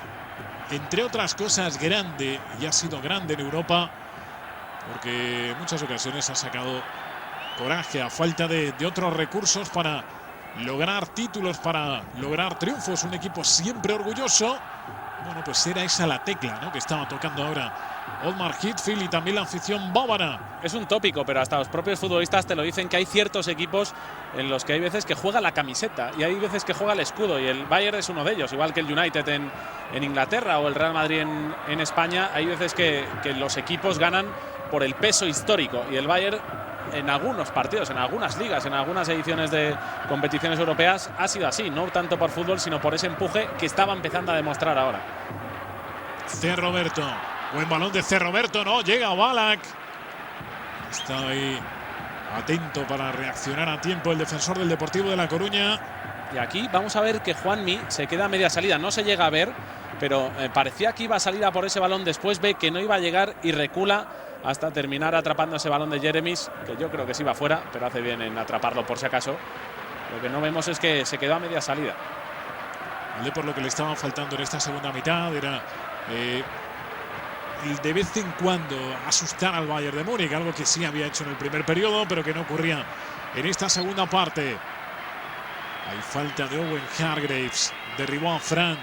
entre otras cosas, grande, y ha sido grande en Europa, porque en muchas ocasiones ha sacado coraje a falta de otros recursos para lograr títulos, para lograr triunfos. Un equipo siempre orgulloso. Bueno, pues era esa la tecla, ¿no?, que estaba tocando ahora Otmar Hitzfeld y también la afición bávara. Es un tópico, pero hasta los propios futbolistas te lo dicen, que hay ciertos equipos en los que hay veces que juega la camiseta y hay veces que juega el escudo, y el Bayern es uno de ellos, igual que el United en Inglaterra o el Real Madrid en España. Hay veces que los equipos ganan por el peso histórico, y el Bayern en algunos partidos, en algunas ligas, en algunas ediciones de competiciones europeas ha sido así, no tanto por fútbol sino por ese empuje que estaba empezando a demostrar ahora. Roberto, buen balón de Roberto, no llega Ballack, está ahí atento para reaccionar a tiempo el defensor del Deportivo de La Coruña. Y aquí vamos a ver que Juanmi se queda a media salida, no se llega a ver, pero parecía que iba a salir a por ese balón, después ve que no iba a llegar y recula hasta terminar atrapando ese balón de Jeremies, que yo creo que sí va fuera, pero hace bien en atraparlo por si acaso. Lo que no vemos es que se quedó a media salida. Por lo que le estaba faltando en esta segunda mitad era el de vez en cuando asustar al Bayern de Múnich, algo que sí había hecho en el primer periodo, pero que no ocurría en esta segunda parte. Hay falta de Owen Hargreaves, derribó a Fran.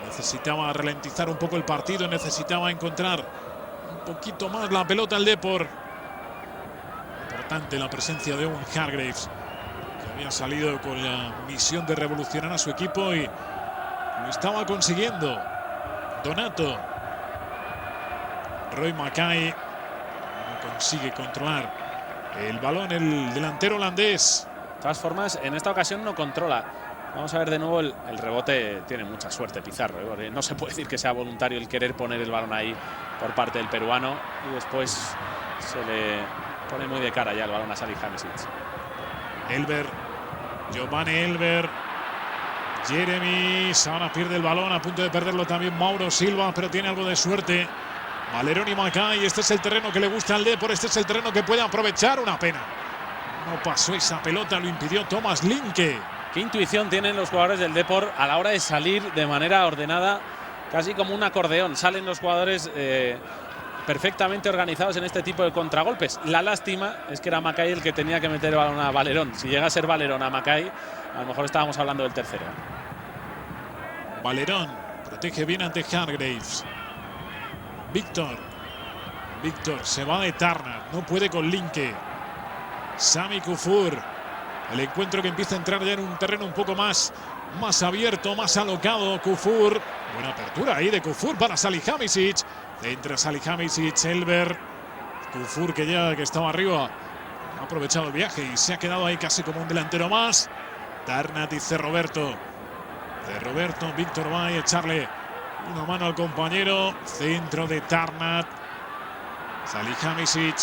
Necesitaba ralentizar un poco el partido, necesitaba encontrar un poquito más la pelota al Depor. Importante la presencia de Owen Hargreaves, que había salido con la misión de revolucionar a su equipo y lo estaba consiguiendo. Donato. Roy Mackay no consigue controlar el balón, el delantero holandés. De todas formas, en esta ocasión no controla. Vamos a ver de nuevo el rebote. Tiene mucha suerte Pizarro, ¿eh? No se puede decir que sea voluntario el querer poner el balón ahí por parte del peruano, y después se le pone muy de cara ya el balón a Salihamidzic. Elber, Giovanni Elber, Jeremies, ahora pierde el balón, a punto de perderlo también Mauro Silva, pero tiene algo de suerte Valerón y Mackay. Este es el terreno que le gusta al Depor, este es el terreno que puede aprovechar. Una pena, no pasó esa pelota, lo impidió Thomas Linke. Qué intuición tienen los jugadores del Depor a la hora de salir de manera ordenada, casi como un acordeón. Salen los jugadores perfectamente organizados en este tipo de contragolpes. La lástima es que era Mackay el que tenía que meter el balón a Valerón. Si llega a ser Valerón a Mackay, a lo mejor estábamos hablando del tercero. Valerón protege bien ante Hargreaves. Víctor se va de Tarnat, no puede con Linke. Sami Kufur. El encuentro que empieza a entrar ya en un terreno un poco más abierto, más alocado. Kufur, buena apertura ahí de Kufur para Salihamidzic. Entra Salihamidzic, Elber. Kufur, que estaba arriba, ha aprovechado el viaje y se ha quedado ahí casi como un delantero más. Tarnat y Roberto. Roberto, Víctor va a echarle una mano al compañero. Centro de Tarnat. Salihamidzic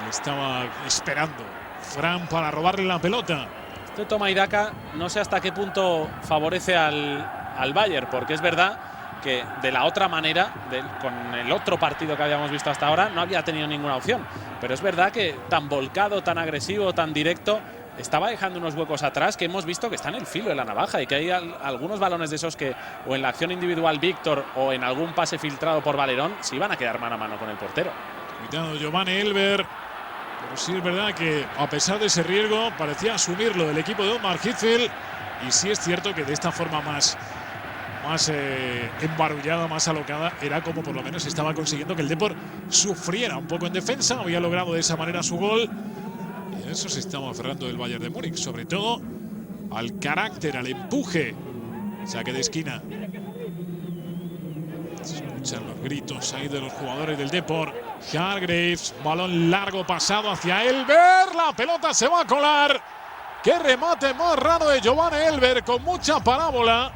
le estaba esperando Fran para robarle la pelota. Este toma y daca no sé hasta qué punto favorece al Bayern, porque es verdad que de la otra manera, con el otro partido que habíamos visto hasta ahora, no había tenido ninguna opción. Pero es verdad que tan volcado, tan agresivo, tan directo, estaba dejando unos huecos atrás que hemos visto que está en el filo de la navaja y que hay algunos balones de esos que o en la acción individual Víctor o en algún pase filtrado por Valerón se iban a quedar mano a mano con el portero. Cuidado Giovanni Elber, pero sí es verdad que a pesar de ese riesgo parecía asumirlo el equipo de Otmar Hitzfeld, y sí es cierto que de esta forma más embarullada, más alocada, era como por lo menos estaba consiguiendo que el Depor sufriera un poco en defensa. Había logrado de esa manera su gol y a eso se estaba aferrando el Bayern de Múnich, sobre todo al carácter, al empuje. Saque de esquina. Se escuchan los gritos ahí de los jugadores del Depor. Hargreaves, balón largo pasado hacia Elber, la pelota se va a colar. Qué remate más raro de Giovanni Elber, con mucha parábola.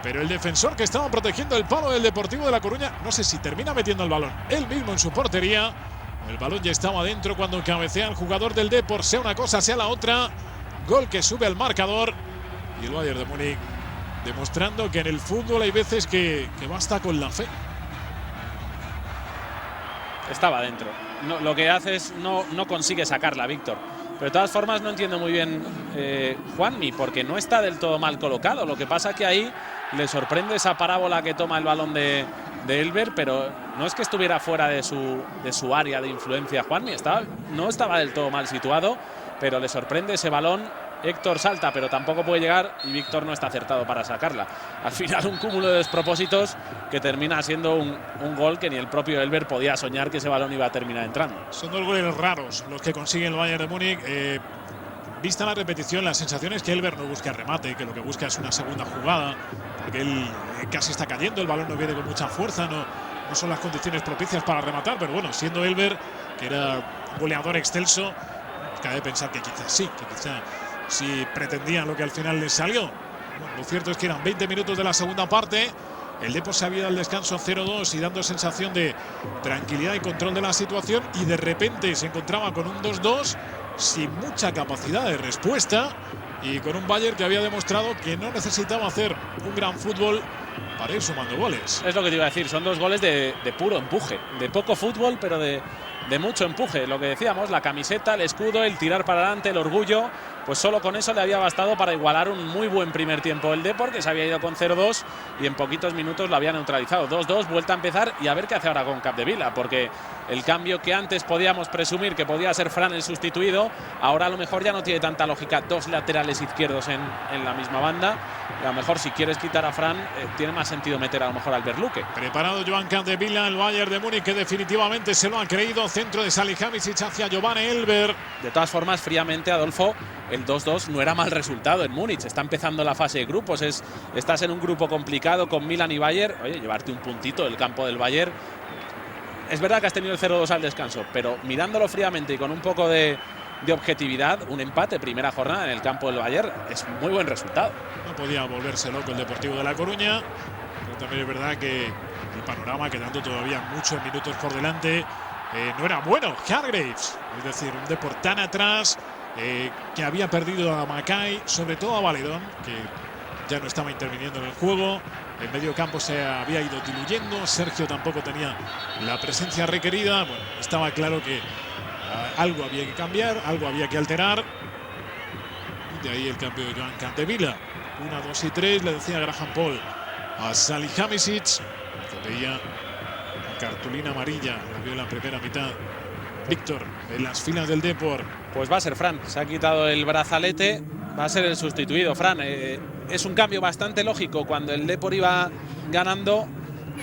Pero el defensor que estaba protegiendo el palo del Deportivo de La Coruña, no sé si termina metiendo el balón él mismo en su portería. El balón ya estaba dentro cuando cabecea el jugador del Depor, sea una cosa, sea la otra. Gol que sube al marcador. Y el Bayern de Múnich demostrando que en el fútbol hay veces que basta con la fe. Estaba dentro. No, lo que hace es no consigue sacarla, Víctor. Pero de todas formas no entiendo muy bien Juanmi, porque no está del todo mal colocado. Lo que pasa es que ahí le sorprende esa parábola que toma el balón de Elber, pero no es que estuviera fuera de su área de influencia Juanmi. No estaba del todo mal situado, pero le sorprende ese balón. Héctor salta, pero tampoco puede llegar y Víctor no está acertado para sacarla. Al final un cúmulo de despropósitos que termina siendo un gol que ni el propio Elber podía soñar que ese balón iba a terminar entrando. Son dos goles raros los que consigue el Bayern de Múnich. Vista la repetición, la sensación es que Elber no busca remate, que lo que busca es una segunda jugada, porque él casi está cayendo, el balón no viene con mucha fuerza, no son las condiciones propicias para rematar, pero bueno, siendo Elber, que era un goleador excelso, cabe pensar que quizás sí, que quizás si pretendían lo que al final les salió. Bueno, lo cierto es que eran 20 minutos de la segunda parte. El Depor se había dado al descanso 0-2 y dando sensación de tranquilidad y control de la situación, y de repente se encontraba con un 2-2 sin mucha capacidad de respuesta y con un Bayern que había demostrado que no necesitaba hacer un gran fútbol para ir sumando goles. Es lo que te iba a decir, son dos goles de puro empuje, de poco fútbol, pero de mucho empuje. Lo que decíamos, la camiseta, el escudo, el tirar para adelante, el orgullo, pues solo con eso le había bastado para igualar un muy buen primer tiempo el Depor, que se había ido con 0-2 y en poquitos minutos lo había neutralizado. 2-2, vuelta a empezar y a ver qué hace ahora con Capdevila, porque el cambio que antes podíamos presumir que podía ser Fran el sustituido, ahora a lo mejor ya no tiene tanta lógica dos laterales izquierdos en la misma banda. Y a lo mejor si quieres quitar a Fran, tiene más sentido meter a lo mejor al Berluque. Preparado Joan Capdevila, el Bayern de Múnich, que definitivamente se lo ha creído. Centro de Salihamidzic hacia Giovanni Elber. De todas formas, fríamente, Adolfo, el 2-2 no era mal resultado en Múnich. Está empezando la fase de grupos. Estás en un grupo complicado con Milan y Bayern. Oye, llevarte un puntito del campo del Bayern. Es verdad que has tenido el 0-2 al descanso, pero mirándolo fríamente y con un poco de objetividad, un empate primera jornada en el campo del Bayern es muy buen resultado. No podía volverse loco el Deportivo de La Coruña, pero también es verdad que el panorama, quedando todavía muchos minutos por delante, no era bueno. Hargreaves, es decir, un Depor tan atrás, que había perdido a Mackay, sobre todo a Valerón, que ya no estaba interviniendo en el juego. El medio campo se había ido diluyendo, Sergio tampoco tenía la presencia requerida. Bueno, estaba claro que algo había que cambiar, algo había que alterar. Y de ahí el cambio de Joan Capdevila. 1, 2 y 3, le decía Graham Paul a Salihamidzic, que veía cartulina amarilla, lo vio en la primera mitad. Víctor, en las filas del Depor. Pues va a ser Fran, se ha quitado el brazalete, va a ser el sustituido. Fran, es un cambio bastante lógico cuando el Depor iba ganando.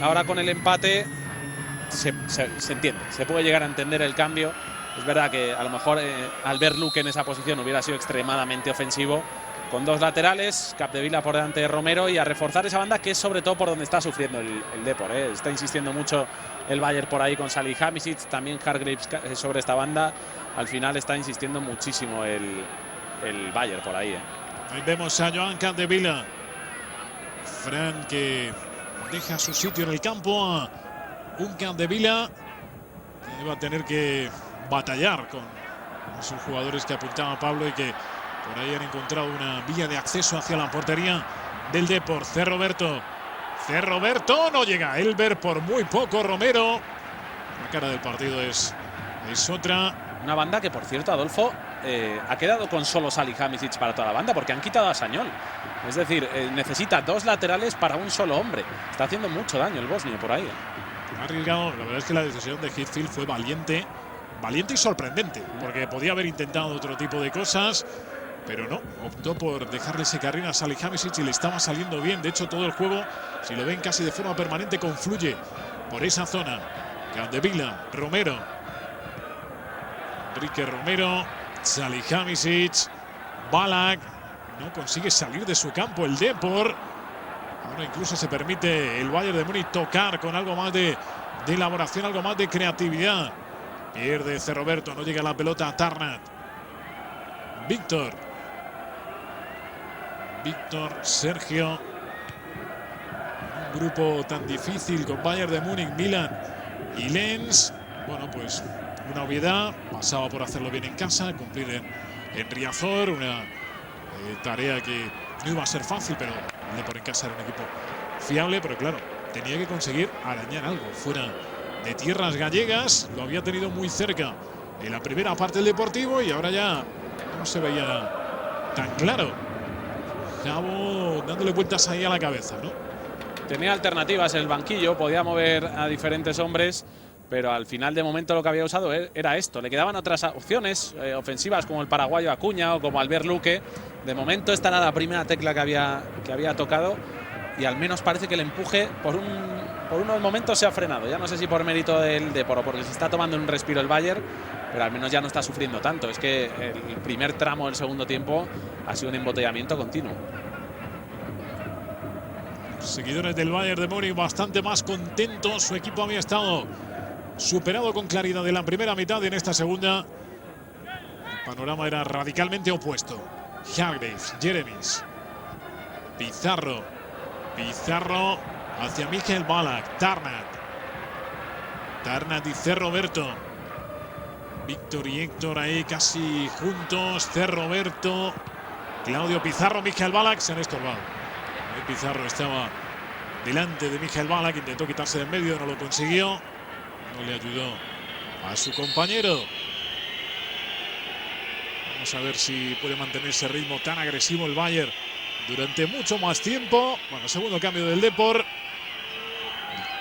Ahora con el empate se entiende, se puede llegar a entender el cambio. Es verdad que a lo mejor al ver Luque en esa posición hubiera sido extremadamente ofensivo. Con dos laterales, Capdevila por delante de Romero, y a reforzar esa banda, que es sobre todo por donde está sufriendo el Depor. Está insistiendo mucho el Bayern por ahí con Salihamidzic, también Hargreaves sobre esta banda. Al final está insistiendo muchísimo el Bayern por ahí. Ahí vemos a Joan Capdevila. Fran, que deja su sitio en el campo a un Capdevila que va a tener que batallar con sus jugadores que apuntaba Pablo y que por ahí han encontrado una vía de acceso hacia la portería del Depor. Cerroberto no llega. Elber por muy poco. Romero. La cara del partido es otra. Una banda que, por cierto, Adolfo, ha quedado con solo Salihamidzic para toda la banda, porque han quitado a Sañol. Es decir, necesita 2 laterales para un solo hombre. Está haciendo mucho daño el bosnio por ahí. Arriesgado. La verdad es que la decisión de Heathfield fue valiente y sorprendente, porque podía haber intentado otro tipo de cosas, pero no, optó por dejarle ese carril a Salihamidzic y le estaba saliendo bien. De hecho, todo el juego, si lo ven casi de forma permanente, confluye por esa zona. Capdevila, Romero, Enrique Romero, Salihamidzic, Ballack, no consigue salir de su campo el Depor. Ahora incluso se permite el Bayern de Múnich tocar con algo más de elaboración, algo más de creatividad. Pierde Cerroberto, no llega la pelota a Tarnat. Víctor, Sergio. Un grupo tan difícil con Bayern de Múnich, Milan y Lens. Bueno, pues una obviedad. Pasaba por hacerlo bien en casa, cumplir en Riazor. Una tarea que no iba a ser fácil, pero el Depor en casa era un equipo fiable. Pero claro, tenía que conseguir arañar algo fuera de tierras gallegas. Lo había tenido muy cerca en la primera parte del Deportivo y ahora ya no se veía tan claro. Jabo dándole vueltas ahí a la cabeza, ¿no? Tenía alternativas en el banquillo, podía mover a diferentes hombres, pero al final de momento lo que había usado era esto. Le quedaban otras opciones ofensivas como el paraguayo Acuña o como Albert Luque. De momento esta era la primera tecla que había tocado y al menos parece que el empuje por unos momentos se ha frenado. Ya no sé si por mérito del Depor o porque se está tomando un respiro el Bayern, pero al menos ya no está sufriendo tanto. Es que el primer tramo del segundo tiempo ha sido un embotellamiento continuo. Seguidores del Bayern de Múnich bastante más contentos. Su equipo había estado superado con claridad en la primera mitad y en esta segunda el panorama era radicalmente opuesto. Hargreaves, Jeremies, Pizarro hacia Michael Ballack, Tarnat y Cerroberto. Víctor y Héctor ahí casi juntos. Cerroberto, Claudio Pizarro, Michael Ballack se han estorbado. Pizarro estaba delante de Michael Ballack, intentó quitarse de en medio, no lo consiguió. No le ayudó a su compañero. Vamos a ver si puede mantener ese ritmo tan agresivo el Bayern durante mucho más tiempo. Bueno, segundo cambio del Depor.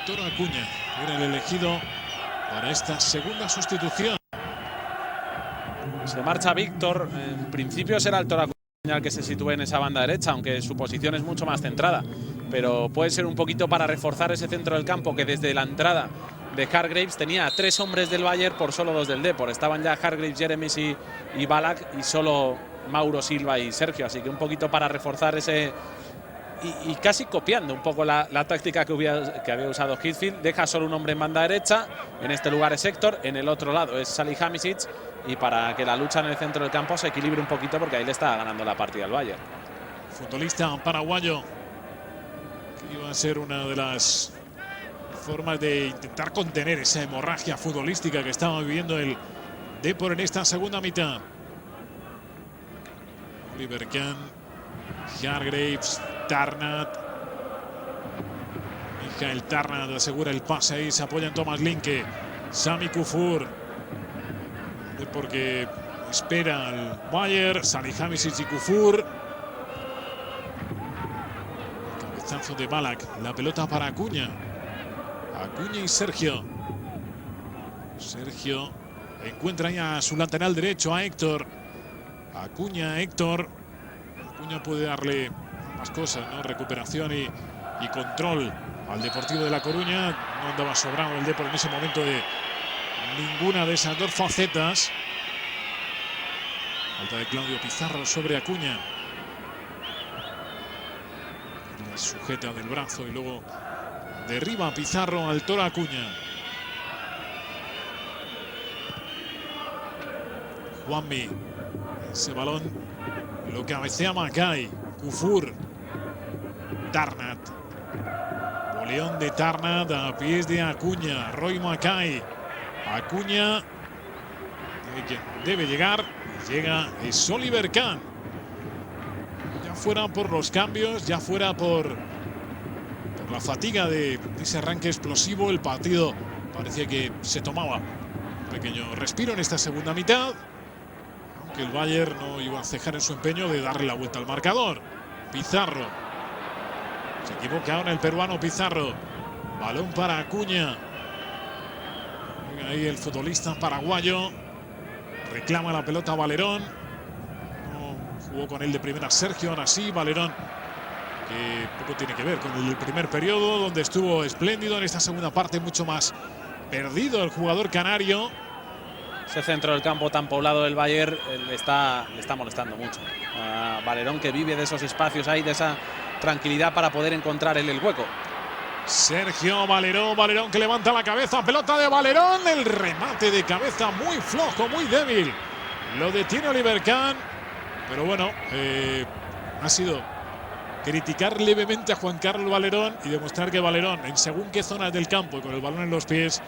Víctor Acuña era el elegido para esta segunda sustitución. Se marcha Víctor. En principio será el Toro Acuña el que se sitúe en esa banda derecha, aunque su posición es mucho más centrada. Pero puede ser un poquito para reforzar ese centro del campo que desde la entrada de Hargreaves tenía 3 hombres del Bayern por solo 2 del Depor. Estaban ya Hargreaves, Jeremies y Ballack y solo Mauro Silva y Sergio. Así que un poquito para reforzar ese... Y casi copiando un poco la táctica que había usado Heathfield. Deja solo un hombre en banda derecha. En este lugar es Héctor, en el otro lado es Salihamidzic. Y para que la lucha en el centro del campo se equilibre un poquito, porque ahí le está ganando la partida al Bayern. Futbolista paraguayo que iba a ser una de las formas de intentar contener esa hemorragia futbolística que estaba viviendo el Depor en esta segunda mitad. Oliver Kahn, Hargreaves, Tarnat. Michael Tarnat asegura el pase ahí, se apoya en Thomas Linke. Sami Kufur, porque espera al Bayern. Salihamidzic y Kufur. Cabezazo de Ballack, la pelota para Acuña. Acuña y Sergio encuentra ya a su lateral derecho a Héctor. Acuña, Héctor. Acuña puede darle más cosas, ¿no? Recuperación y control al Deportivo de La Coruña. No andaba sobrado el Depor en ese momento de ninguna de esas dos facetas. Falta de Claudio Pizarro sobre Acuña. Le sujeta del brazo y luego derriba a Pizarro al Toro Acuña. Juanmi. Ese balón lo cabecea Macay. Kufur. Tarnat. Boleón de Tarnat a pies de Acuña. Roy Macay. Acuña. Debe llegar. Llega es Oliver Kahn. Ya fuera por los cambios, ya fuera por la fatiga de ese arranque explosivo, el partido parecía que se tomaba un pequeño respiro en esta segunda mitad, aunque el Bayern no iba a cejar en su empeño de darle la vuelta al marcador. Pizarro. Se equivoca ahora el peruano Pizarro. Balón para Acuña. Ahí el futbolista paraguayo. Reclama la pelota Valerón. No jugó con él de primera Sergio, ahora sí, Valerón, que poco tiene que ver con el primer periodo, donde estuvo espléndido. En esta segunda parte mucho más perdido el jugador canario. Ese centro del campo tan poblado del Bayern le está molestando mucho a Valerón, que vive de esos espacios ahí, de esa tranquilidad para poder encontrar él el hueco. Sergio Valerón, Valerón que levanta la cabeza, pelota de Valerón, el remate de cabeza muy flojo, muy débil. Lo detiene Oliver Kahn, pero bueno, ha sido criticar levemente a Juan Carlos Valerón y demostrar que Valerón, en según qué zonas del campo y con el balón en los pies,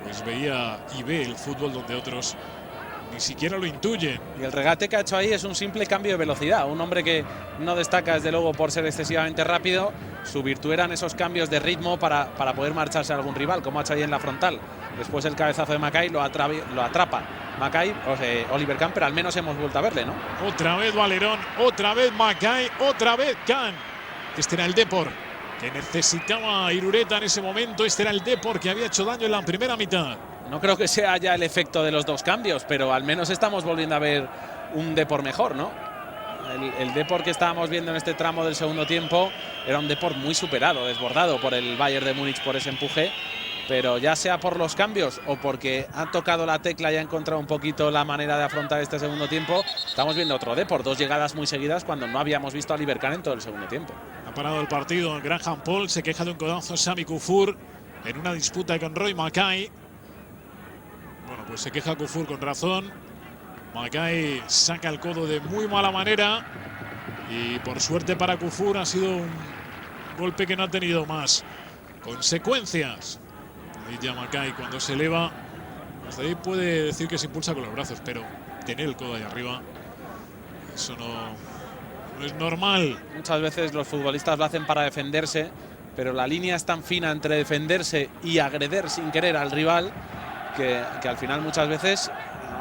pues veía y ve el fútbol donde otros ni siquiera lo intuyen. Y el regate que ha hecho ahí es un simple cambio de velocidad. Un hombre que no destaca desde luego por ser excesivamente rápido. Su virtud eran esos cambios de ritmo para poder marcharse a algún rival, como ha hecho ahí en la frontal. Después el cabezazo de Macay lo atrapa Macay, Oliver Kahn, pero al menos hemos vuelto a verle, ¿no? Otra vez Valerón, otra vez Macay, otra vez Kahn. Este era el Depor que necesitaba Irureta en ese momento. Este era el Depor que había hecho daño en la primera mitad. No creo que sea ya el efecto de los dos cambios, pero al menos estamos volviendo a ver un Depor mejor, ¿no? El Depor que estábamos viendo en este tramo del segundo tiempo era un Depor muy superado, desbordado por el Bayern de Múnich por ese empuje, pero ya sea por los cambios o porque ha tocado la tecla y ha encontrado un poquito la manera de afrontar este segundo tiempo, estamos viendo otro Depor, dos llegadas muy seguidas cuando no habíamos visto a Oliver Kahn en todo el segundo tiempo. Ha parado el partido Graham Paul, se queja de un codazo Sami Kufur en una disputa con Roy Macay. Bueno, pues se queja Kufur con razón. Macay saca el codo de muy mala manera y por suerte para Kufur ha sido un golpe que no ha tenido más consecuencias. Ahí ya Macay cuando se eleva, hasta ahí puede decir que se impulsa con los brazos, pero tener el codo ahí arriba, eso no es normal. Muchas veces los futbolistas lo hacen para defenderse, pero la línea es tan fina entre defenderse y agreder sin querer al rival que al final muchas veces,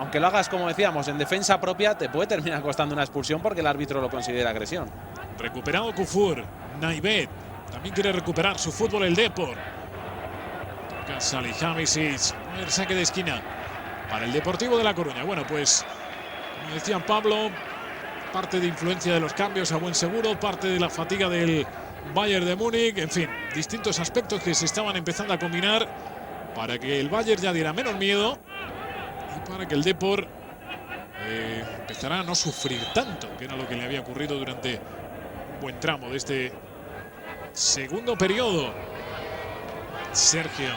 aunque lo hagas como decíamos en defensa propia, te puede terminar costando una expulsión porque el árbitro lo considera agresión. Recuperado Kufur, Naivet también quiere recuperar su fútbol el Depor. Toca Salihamidzic, el saque de esquina para el Deportivo de La Coruña. Bueno, pues como decían Pablo, parte de influencia de los cambios a buen seguro, parte de la fatiga del Bayern de Múnich, en fin, distintos aspectos que se estaban empezando a combinar para que el Bayern ya diera menos miedo y para que el Depor empezara a no sufrir tanto, que era lo que le había ocurrido durante un buen tramo de este segundo periodo. Sergio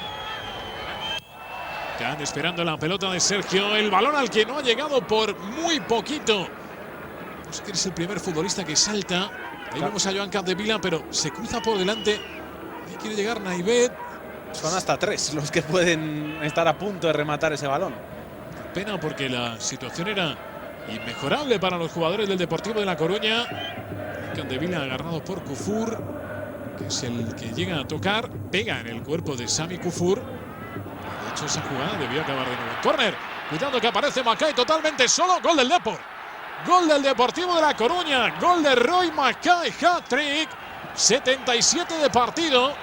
Kahn esperando la pelota de Sergio, el balón al que no ha llegado por muy poquito. No sé quién es el primer futbolista que salta. Ahí vemos a Joan Capdevila, pero se cruza por delante. Ahí quiere llegar Naivet. Son hasta tres los que pueden estar a punto de rematar ese balón. Pena porque la situación era inmejorable para los jugadores del Deportivo de La Coruña. Capdevila agarrado por Kufur, que es el que llega a tocar, pega en el cuerpo de Sami Kufur. De hecho, esa jugada debió acabar de nuevo en córner. Cuidado que aparece Macay totalmente solo. Gol del Depor. Gol del Deportivo de La Coruña. Gol de Roy Macay. Hat-trick. 77 de partido.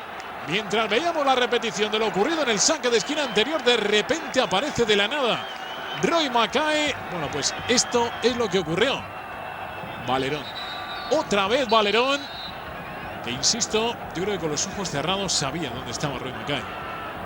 Mientras veíamos la repetición de lo ocurrido en el saque de esquina anterior, de repente aparece de la nada Roy Macay. Bueno, pues esto es lo que ocurrió. Valerón. Otra vez Valerón. Que insisto, yo creo que con los ojos cerrados sabía dónde estaba Roy Macay.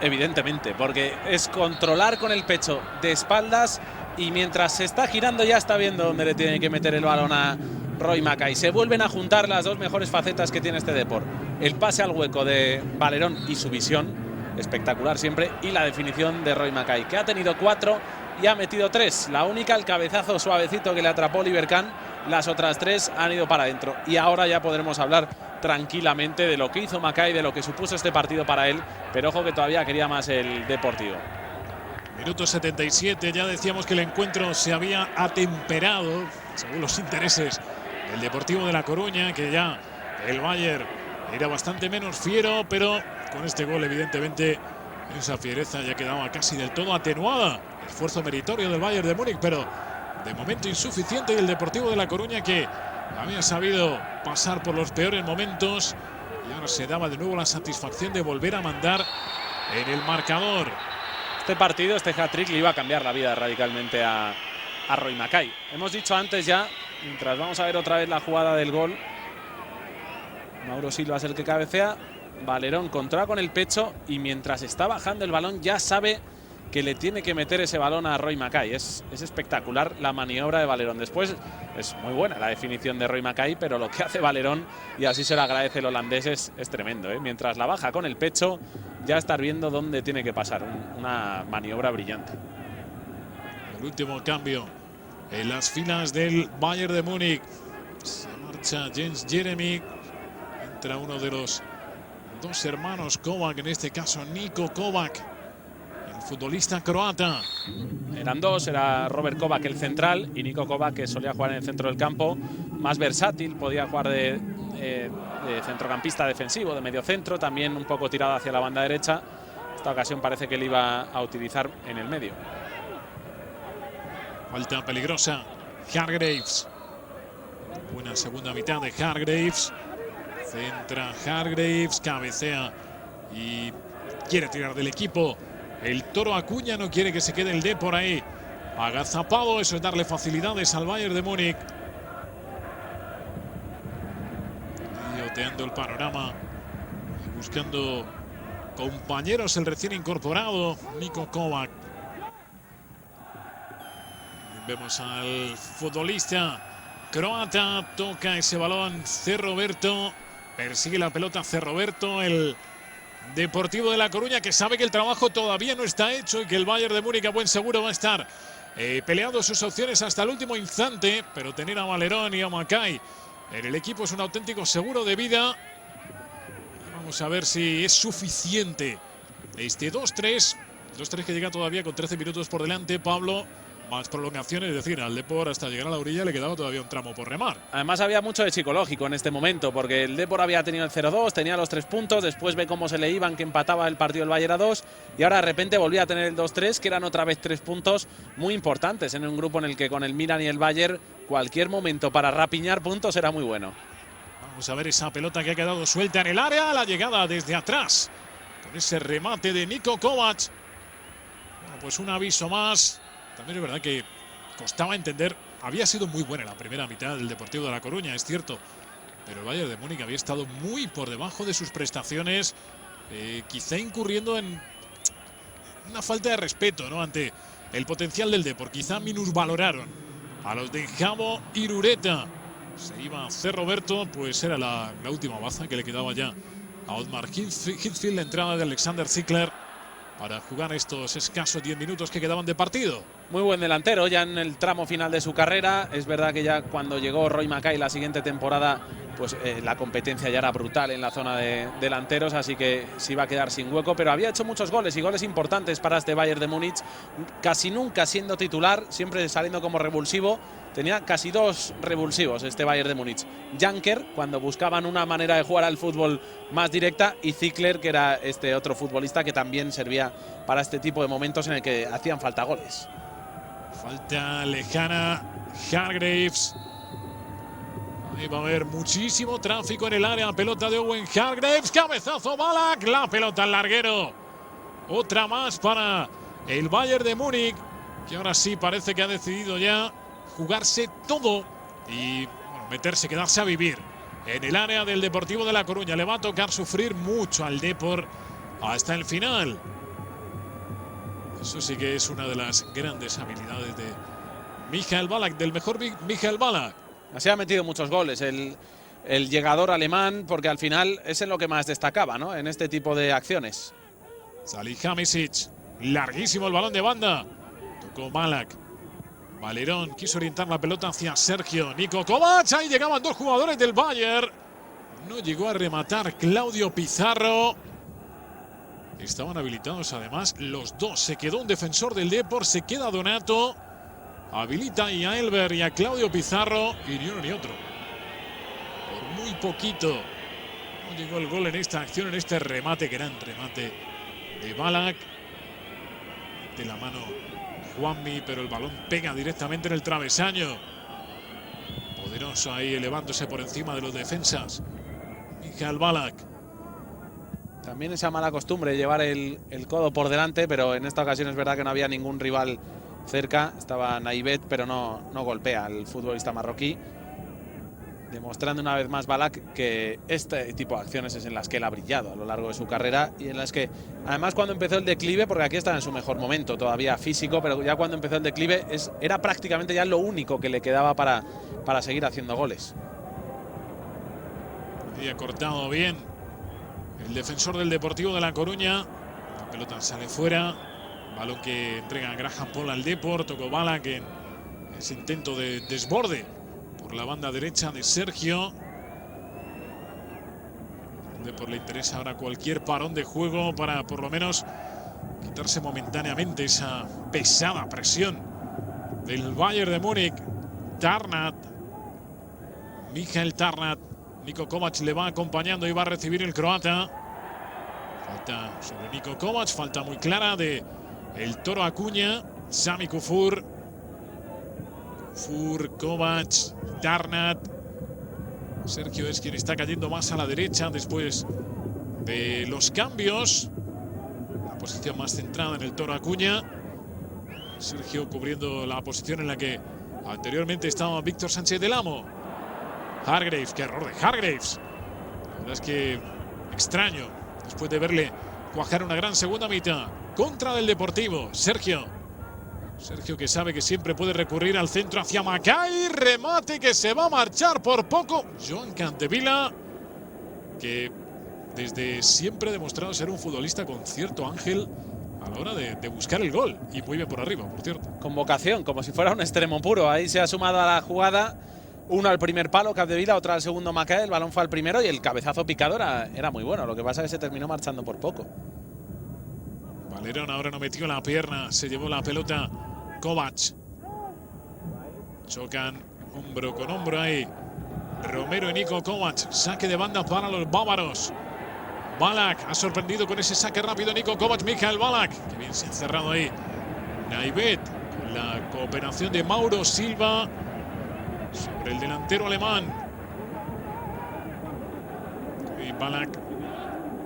Evidentemente, porque es controlar con el pecho de espaldas y mientras se está girando ya está viendo dónde le tiene que meter el balón a Roy Macay. Se vuelven a juntar las dos mejores facetas que tiene este Depor. El pase al hueco de Valerón y su visión, espectacular siempre, y la definición de Roy Macay, que ha tenido 4 y ha metido 3. La única, el cabezazo suavecito que le atrapó Oliver Kahn. Las otras 3 han ido para adentro. Y ahora ya podremos hablar tranquilamente de lo que hizo Macay, de lo que supuso este partido para él. Pero ojo que todavía quería más el Deportivo. Minuto 77, ya decíamos que el encuentro se había atemperado según los intereses del Deportivo de La Coruña, que ya el Bayern era bastante menos fiero, pero con este gol evidentemente Esa fiereza ya quedaba casi del todo atenuada. Esfuerzo meritorio del Bayern de Múnich, pero de momento insuficiente. Y el Deportivo de La Coruña, que había sabido pasar por los peores momentos, y ahora se daba de nuevo la satisfacción de volver a mandar en el marcador. Este partido, este hat-trick, le iba a cambiar la vida radicalmente a Roy Mackay. Hemos dicho antes ya, mientras vamos a ver otra vez la jugada del gol, Mauro Silva es el que cabecea, Valerón controla con el pecho y mientras está bajando el balón ya sabe que le tiene que meter ese balón a Roy Mackay. Es espectacular la maniobra de Valerón. Después es muy buena la definición de Roy Mackay, pero lo que hace Valerón, y así se lo agradece el holandés, es tremendo, ¿eh? Mientras la baja con el pecho, ya estar viendo dónde tiene que pasar. Una maniobra brillante. El último cambio en las filas del Bayern de Múnich. Se marcha Jens Jeremy. Entra uno de los dos hermanos Kovac, en este caso Niko Kovac, el futbolista croata. Eran dos, era Robert Kovac el central y Niko Kovac, que solía jugar en el centro del campo, más versátil, podía jugar de centrocampista defensivo, de medio centro, también un poco tirado hacia la banda derecha. Esta ocasión parece que le iba a utilizar en el medio. Falta peligrosa, Hargreaves. Buena segunda mitad de Hargreaves. Centra Hargreaves, cabecea y quiere tirar del equipo. El Toro Acuña no quiere que se quede el D por ahí agazapado. Eso es darle facilidades al Bayern de Múnich. Oteando el panorama, buscando compañeros el recién incorporado Niko Kovac. Vemos al futbolista croata, toca ese balón C. Roberto, persigue la pelota C. Roberto, el Deportivo de La Coruña, que sabe que el trabajo todavía no está hecho y que el Bayern de Múnich a buen seguro va a estar peleando sus opciones hasta el último instante, pero tener a Valerón y a Mackay en el equipo es un auténtico seguro de vida. Vamos a ver si es suficiente este 2-3. 2-3 que llega todavía con 13 minutos por delante, Pablo. Más prolongaciones, es decir, al Depor hasta llegar a la orilla le quedaba todavía un tramo por remar. Además había mucho de psicológico en este momento, porque el Depor había tenido el 0-2, tenía los 3 puntos, después ve cómo se le iban, que empataba el partido del Bayern a 2, y ahora de repente volvía a tener el 2-3, que eran otra vez 3 puntos muy importantes en un grupo en el que con el Milan y el Bayern cualquier momento para rapiñar puntos era muy bueno. Vamos a ver esa pelota que ha quedado suelta en el área, la llegada desde atrás, con ese remate de Niko Kovac. Bueno, pues un aviso más. También es verdad que costaba entender, había sido muy buena la primera mitad del Deportivo de La Coruña, es cierto, pero el Bayern de Múnich había estado muy por debajo de sus prestaciones, quizá incurriendo en una falta de respeto, ¿no?, ante el potencial del Depor. Quizá minusvaloraron a los de Javo Irureta. Se iba C. Roberto, pues era la última baza que le quedaba ya a Otmar Hitzfeld, la entrada de Alexander Zickler para jugar estos escasos 10 minutos que quedaban de partido. Muy buen delantero ya en el tramo final de su carrera. Es verdad que ya cuando llegó Roy Mackay la siguiente temporada, pues la competencia ya era brutal en la zona de delanteros, así que se iba a quedar sin hueco, pero había hecho muchos goles y goles importantes para este Bayern de Múnich, casi nunca siendo titular, siempre saliendo como revulsivo. Tenía casi 2 revulsivos este Bayern de Múnich. Janker, cuando buscaban una manera de jugar al fútbol más directa, y Zickler, que era este otro futbolista que también servía para este tipo de momentos en el que hacían falta goles. Falta lejana, Hargreaves. Ahí va a haber muchísimo tráfico en el área. Pelota de Owen Hargreaves, cabezazo Ballack, la pelota al larguero. Otra más para el Bayern de Múnich, que ahora sí parece que ha decidido ya jugarse todo y meterse, quedarse a vivir en el área del Deportivo de La Coruña. Le va a tocar sufrir mucho al Depor hasta el final. Eso sí que es una de las grandes habilidades de Michael Ballack, del mejor Michael Ballack. Se ha metido muchos goles el llegador alemán, porque al final es en lo que más destacaba, ¿no?, en este tipo de acciones. Salihamidzic, larguísimo el balón de banda. Tocó Ballack. Valerón quiso orientar la pelota hacia Sergio. Niko Kovac, ahí llegaban 2 jugadores del Bayern. No llegó a rematar Claudio Pizarro. Estaban habilitados además los dos. Se quedó un defensor del Depor, se queda Donato. Habilita a Elber y a Claudio Pizarro, y ni uno ni otro. Por muy poquito no llegó el gol en esta acción, en este remate, gran remate de Ballack. De la mano Juanmi, pero el balón pega directamente en el travesaño. Poderoso ahí, elevándose por encima de los defensas. Michael Ballack. También esa mala costumbre de llevar el codo por delante, pero en esta ocasión es verdad que no había ningún rival cerca. Estaba Naibet, pero no golpea al futbolista marroquí. Demostrando una vez más Ballack que este tipo de acciones es en las que él ha brillado a lo largo de su carrera y en las que, además, cuando empezó el declive, porque aquí está en su mejor momento todavía físico, pero ya cuando empezó el declive era prácticamente ya lo único que le quedaba para seguir haciendo goles. Y ha cortado bien el defensor del Deportivo de La Coruña. La pelota sale fuera. Balón que entrega Graham Paul al Depor. Tocó Ballack en ese intento de desborde por la banda derecha de Sergio. Al Depor le interesa ahora cualquier parón de juego para por lo menos quitarse momentáneamente esa pesada presión del Bayern de Múnich. Tarnat, Michael Tarnat. Niko Kovac le va acompañando y va a recibir el croata. Falta sobre Niko Kovac, falta muy clara de el Toro Acuña. Sami Kufur. Kufur, Kovac, Tarnat. Sergio es quien está cayendo más a la derecha después de los cambios. La posición más centrada en el Toro Acuña. Sergio cubriendo la posición en la que anteriormente estaba Víctor Sánchez del Amo. Hargreaves, qué error de Hargreaves. La verdad es que extraño, después de verle cuajar una gran segunda mitad. Contra del Deportivo, Sergio que sabe que siempre puede recurrir al centro hacia Macay. Remate que se va a marchar por poco. Joan Capdevila, que desde siempre ha demostrado ser un futbolista con cierto ángel a la hora de buscar el gol. Y muy bien por arriba, por cierto. Con vocación, como si fuera un extremo puro. Ahí se ha sumado a la jugada. Uno al primer palo, Capdevila, otra al segundo Macay. El balón fue al primero y el cabezazo picado era muy bueno. Lo que pasa es que se terminó marchando por poco. Valerón ahora no metió la pierna. Se llevó la pelota Kovac. Chocan hombro con hombro ahí Romero y Niko Kovac. Saque de banda para los bávaros. Ballack ha sorprendido con ese saque rápido. Niko Kovac, Michael Ballack. Que bien se ha encerrado ahí Naibet. Con la cooperación de Mauro Silva sobre el delantero alemán. Y Ballack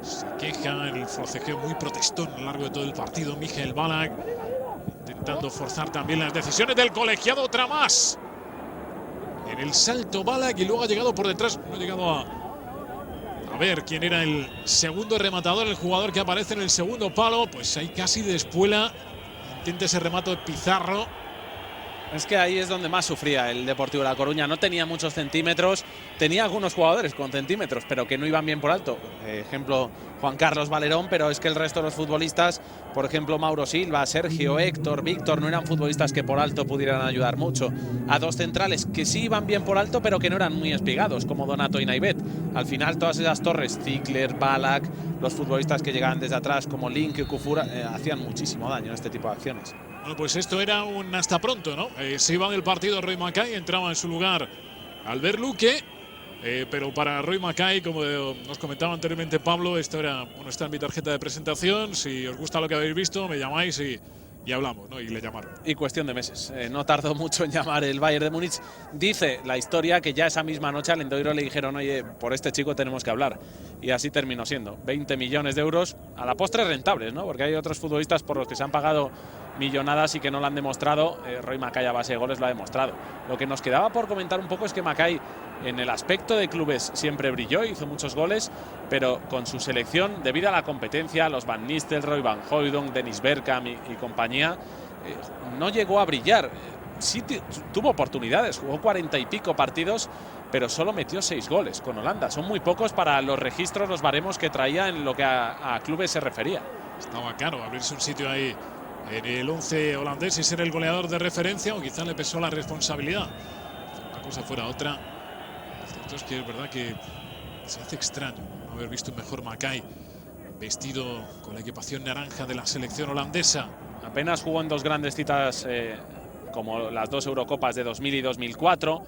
se queja en el forcejeo muy protestón a lo largo de todo el partido. Michael Ballack intentando forzar también las decisiones del colegiado. Otra más en el salto Ballack y luego ha llegado por detrás. No ha llegado a ver quién era el segundo rematador, el jugador que aparece en el segundo palo. Pues ahí casi de espuela intenta ese remate de Pizarro. Es que ahí es donde más sufría el Deportivo de La Coruña. No tenía muchos centímetros, tenía algunos jugadores con centímetros, pero que no iban bien por alto. Ejemplo, Juan Carlos Valerón, pero es que el resto de los futbolistas, por ejemplo, Mauro Silva, Sergio, Héctor, Víctor, no eran futbolistas que por alto pudieran ayudar mucho. A dos centrales que sí iban bien por alto, pero que no eran muy espigados, como Donato y Naibet. Al final, todas esas torres, Ziegler, Ballack, los futbolistas que llegaban desde atrás, como Link y Kufura, hacían muchísimo daño en este tipo de acciones. Bueno, pues esto era un hasta pronto, ¿no? Se iba del partido Roy Macay, entraba en su lugar Albert Luque, pero para Roy Macay, como nos comentaba anteriormente Pablo, esto era, bueno, está en mi tarjeta de presentación. Si os gusta lo que habéis visto, me llamáis y hablamos, ¿no? Y le llamaron. Y cuestión de meses. No tardó mucho en llamar el Bayern de Múnich. Dice la historia que ya esa misma noche al Endoiro le dijeron: oye, por este chico tenemos que hablar. Y así terminó siendo. 20 millones de euros, a la postre rentables, ¿no? Porque hay otros futbolistas por los que se han pagado millonadas y que no lo han demostrado. Roy Macay a base de goles lo ha demostrado. Lo que nos quedaba por comentar un poco es que Macay en el aspecto de clubes siempre brilló, hizo muchos goles, pero con su selección, debido a la competencia, los Van Nistelrooy, Van Hooijdonk, Dennis Bergkamp y compañía, no llegó a brillar. Sí tuvo oportunidades, jugó 40 y pico partidos, pero solo metió 6 goles con Holanda. Son muy pocos para los registros, los baremos que traía en lo que a clubes se refería. Estaba caro abrirse un sitio ahí en el 11 holandés y ser el goleador de referencia, o quizá le pesó la responsabilidad. Una cosa fuera otra. Lo cierto es que es verdad que se hace extraño no haber visto un mejor Macay vestido con la equipación naranja de la selección holandesa. Apenas jugó en dos grandes citas como las dos Eurocopas de 2000 y 2004.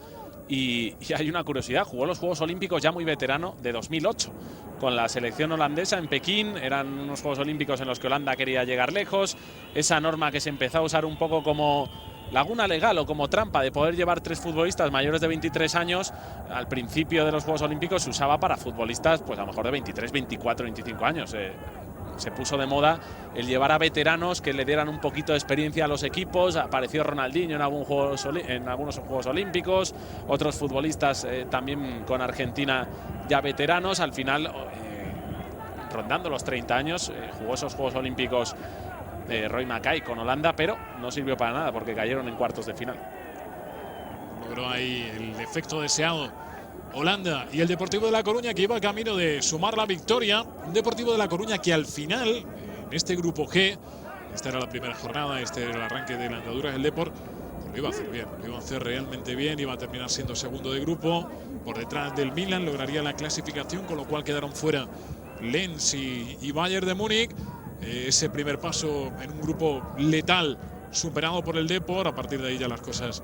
Y hay una curiosidad, jugó los Juegos Olímpicos ya muy veterano de 2008 con la selección holandesa en Pekín. Eran unos Juegos Olímpicos en los que Holanda quería llegar lejos. Esa norma que se empezó a usar un poco como laguna legal o como trampa de poder llevar 3 futbolistas mayores de 23 años, al principio de los Juegos Olímpicos se usaba para futbolistas pues a lo mejor de 23, 24, 25 años. Se puso de moda el llevar a veteranos que le dieran un poquito de experiencia a los equipos. Apareció Ronaldinho en algunos Juegos Olímpicos, otros futbolistas también con Argentina ya veteranos. Al final, rondando los 30 años, jugó esos Juegos Olímpicos Roy Mackay con Holanda, pero no sirvió para nada porque cayeron en cuartos de final. Logró ahí el efecto deseado Holanda. Y el Deportivo de La Coruña, que iba camino de sumar la victoria. Un Deportivo de La Coruña que al final, en este grupo G, esta era la primera jornada, este era el arranque de la andadura del Depor, pues lo iba a hacer bien, lo iba a hacer realmente bien, iba a terminar siendo segundo de grupo, por detrás del Milan, lograría la clasificación, con lo cual quedaron fuera Lens y Bayern de Múnich. Ese primer paso en un grupo letal superado por el Depor. A partir de ahí ya las cosas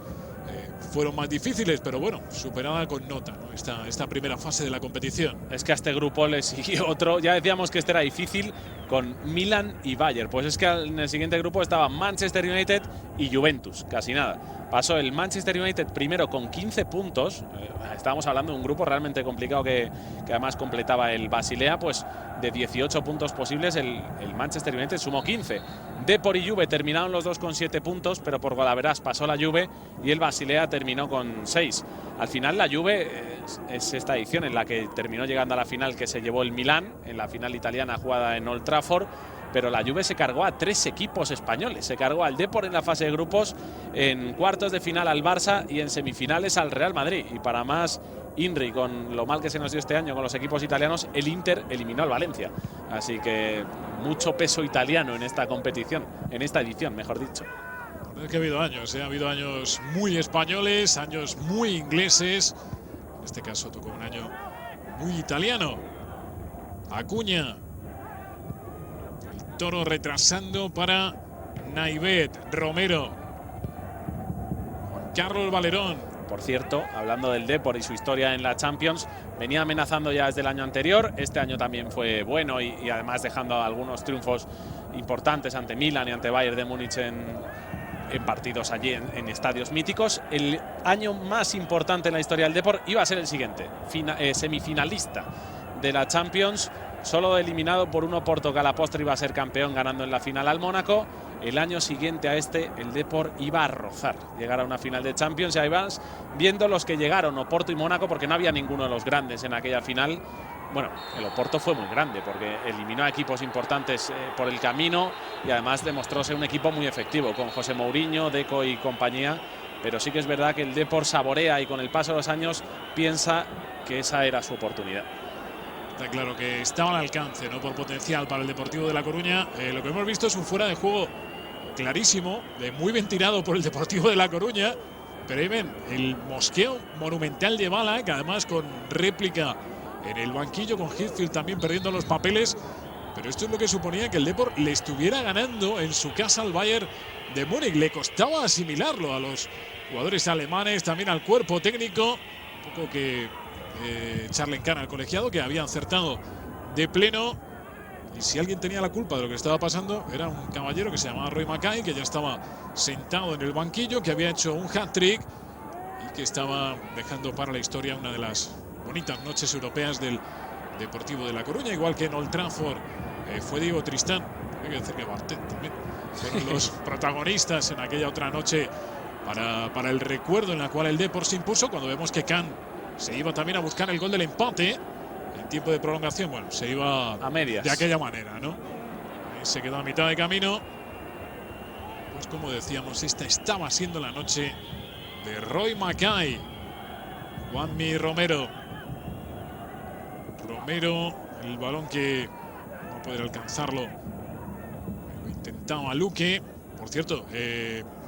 fueron más difíciles, pero bueno, superada con nota, ¿no? Esta primera fase de la competición. Es que a este grupo le siguió otro, ya decíamos que este era difícil, con Milan y Bayern. Pues es que en el siguiente grupo estaban Manchester United y Juventus, casi nada. Pasó el Manchester United primero con 15 puntos. Estábamos hablando de un grupo realmente complicado que además completaba el Basilea, pues de 18 puntos posibles el Manchester United sumó 15. Depor y Juve terminaron los dos con 7 puntos, pero por golaveras pasó la Juve y el Basilea terminó con 6. Al final la Juve es esta edición en la que terminó llegando a la final que se llevó el Milán, en la final italiana jugada en Old Trafford. Pero la Juve se cargó a 3 equipos españoles. Se cargó al Depor en la fase de grupos, en cuartos de final al Barça y en semifinales al Real Madrid. Y para más Inri, con lo mal que se nos dio este año con los equipos italianos, el Inter eliminó al Valencia. Así que mucho peso italiano en esta competición, en esta edición, mejor dicho. Es que ha habido años muy españoles, años muy ingleses. En este caso tocó un año muy italiano. Acuña. Toro retrasando para Naivet, Romero, Juan Carlos Valerón. Por cierto, hablando del Depor y su historia en la Champions, venía amenazando ya desde el año anterior. Este año también fue bueno y además dejando algunos triunfos importantes ante Milan y ante Bayern de Múnich en partidos allí en estadios míticos. El año más importante en la historia del Depor iba a ser el siguiente, semifinalista de la Champions. Solo eliminado por un Oporto que a la postre iba a ser campeón ganando en la final al Mónaco. El año siguiente a este, el Depor iba a rozar llegar a una final de Champions. Y ahí vas viendo los que llegaron, Oporto y Mónaco, porque no había ninguno de los grandes en aquella final. Bueno, el Oporto fue muy grande porque eliminó a equipos importantes por el camino y además demostró ser un equipo muy efectivo con José Mourinho, Deco y compañía. Pero sí que es verdad que el Depor saborea y con el paso de los años piensa que esa era su oportunidad. Está claro que estaba al alcance, ¿no?, por potencial para el Deportivo de La Coruña. Lo que hemos visto es un fuera de juego clarísimo, muy bien tirado por el Deportivo de La Coruña. Pero ahí ven el mosqueo monumental de Bala, que además con réplica en el banquillo, con Hitfield también perdiendo los papeles. Pero esto es lo que suponía que el Depor le estuviera ganando en su casa al Bayern de Múnich. Le costaba asimilarlo a los jugadores alemanes, también al cuerpo técnico. Un poco que echarle en cara al colegiado, que había acertado de pleno. Y si alguien tenía la culpa de lo que estaba pasando, era un caballero que se llamaba Roy Mackay, que ya estaba sentado en el banquillo, que había hecho un hat-trick y que estaba dejando para la historia una de las bonitas noches europeas del Deportivo de La Coruña, igual que en Old Trafford fue Diego Tristán, hay que decir que Bartet también fueron los protagonistas en aquella otra noche para el recuerdo, en la cual el Depor se impuso, cuando vemos que Can se iba también a buscar el gol del empate en tiempo de prolongación. Bueno, se iba a medias de aquella manera, ¿no? Ahí se quedó a mitad de camino. Pues como decíamos, esta estaba siendo la noche de Roy Mackay. Juanmi Romero. Romero, el balón que no va a poder alcanzarlo. Lo intentaba Luque. Por cierto,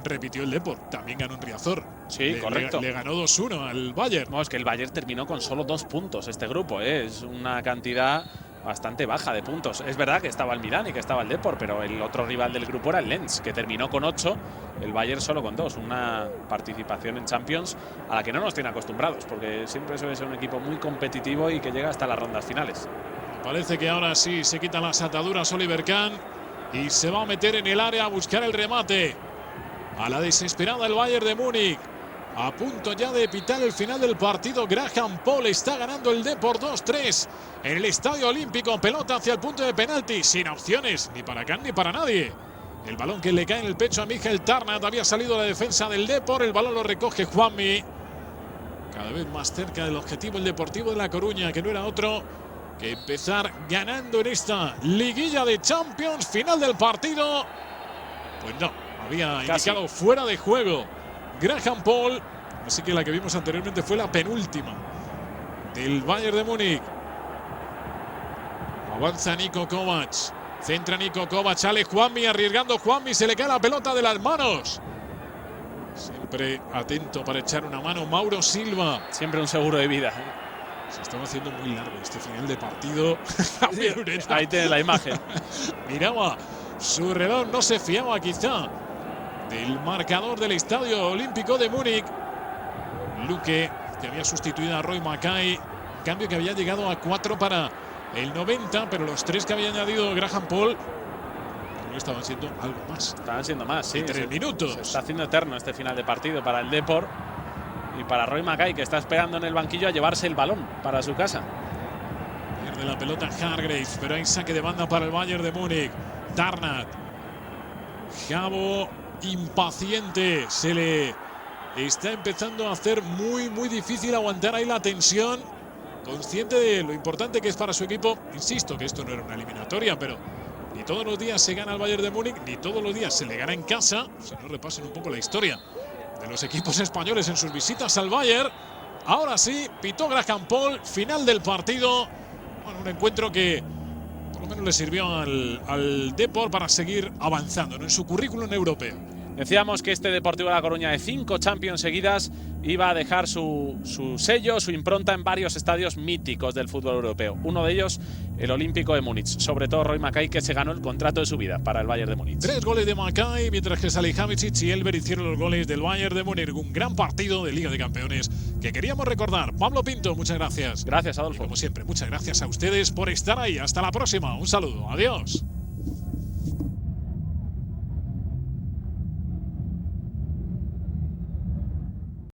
repitió el Depor, también ganó en Riazor. Sí, correcto. Le ganó 2-1 al Bayern. No, es que el Bayern terminó con solo 2 puntos este grupo. Es una cantidad bastante baja de puntos. Es verdad que estaba el Milán y que estaba el Depor, pero el otro rival del grupo era el Lens, que terminó con 8, el Bayern solo con 2. Una participación en Champions a la que no nos tiene acostumbrados, porque siempre suele ser un equipo muy competitivo y que llega hasta las rondas finales. Parece que ahora sí se quitan las ataduras Oliver Kahn y se va a meter en el área a buscar el remate. A la desesperada el Bayern de Múnich. A punto ya de pitar el final del partido. Graham Poll está ganando el Depor 2-3 en el Estadio Olímpico. Pelota hacia el punto de penalti, sin opciones ni para Kahn ni para nadie. El balón que le cae en el pecho a Michael Tarnat. Había salido la defensa del Depor. El balón lo recoge Juanmi. Cada vez más cerca del objetivo el Deportivo de La Coruña, que no era otro que empezar ganando en esta liguilla de Champions. Final del partido. Pues no, había indicado fuera de juego Graham Poll. Así que la que vimos anteriormente fue la penúltima del Bayern de Múnich. Avanza Niko Kovac. Centra Niko Kovac. Sale Juanmi, arriesgando Juanmi. Se le cae la pelota de las manos. Siempre atento para echar una mano Mauro Silva. Siempre un seguro de vida. Se estaba haciendo muy largo este final de partido. Ahí tiene la imagen. Miraba su reloj, no se fiaba quizá del marcador del Estadio Olímpico de Múnich. Luque, que había sustituido a Roy Mackay. Cambio que había llegado a 4 para el 90, pero los 3 que había añadido Graham Poll no estaban siendo algo más. Estaban siendo más, sí. 3 minutos. Se está haciendo eterno este final de partido para el Depor y para Roy Mackay, que está esperando en el banquillo a llevarse el balón para su casa. Pierde la pelota Hargreaves, pero hay saque de banda para el Bayern de Múnich. Tarnat. Jabo impaciente. Se le está empezando a hacer muy difícil aguantar ahí la tensión. Consciente de lo importante que es para su equipo. Insisto que esto no era una eliminatoria, pero ni todos los días se gana al Bayern de Múnich, ni todos los días se le gana en casa. O sea, no repasen un poco la historia de los equipos españoles en sus visitas al Bayern. Ahora sí, pitó Graham Poll, final del partido. Bueno, un encuentro que por lo menos le sirvió al Depor para seguir avanzando en su currículum europeo. Decíamos que este Deportivo de La Coruña de 5 Champions seguidas iba a dejar su sello, su impronta en varios estadios míticos del fútbol europeo. Uno de ellos, el Olímpico de Múnich. Sobre todo Roy Mackay, que se ganó el contrato de su vida para el Bayern de Múnich. 3 goles de Mackay, mientras que Salihamidzic y Elber hicieron los goles del Bayern de Múnich. Un gran partido de Liga de Campeones que queríamos recordar. Pablo Pinto, muchas gracias. Gracias, Adolfo. Y como siempre, muchas gracias a ustedes por estar ahí. Hasta la próxima. Un saludo. Adiós.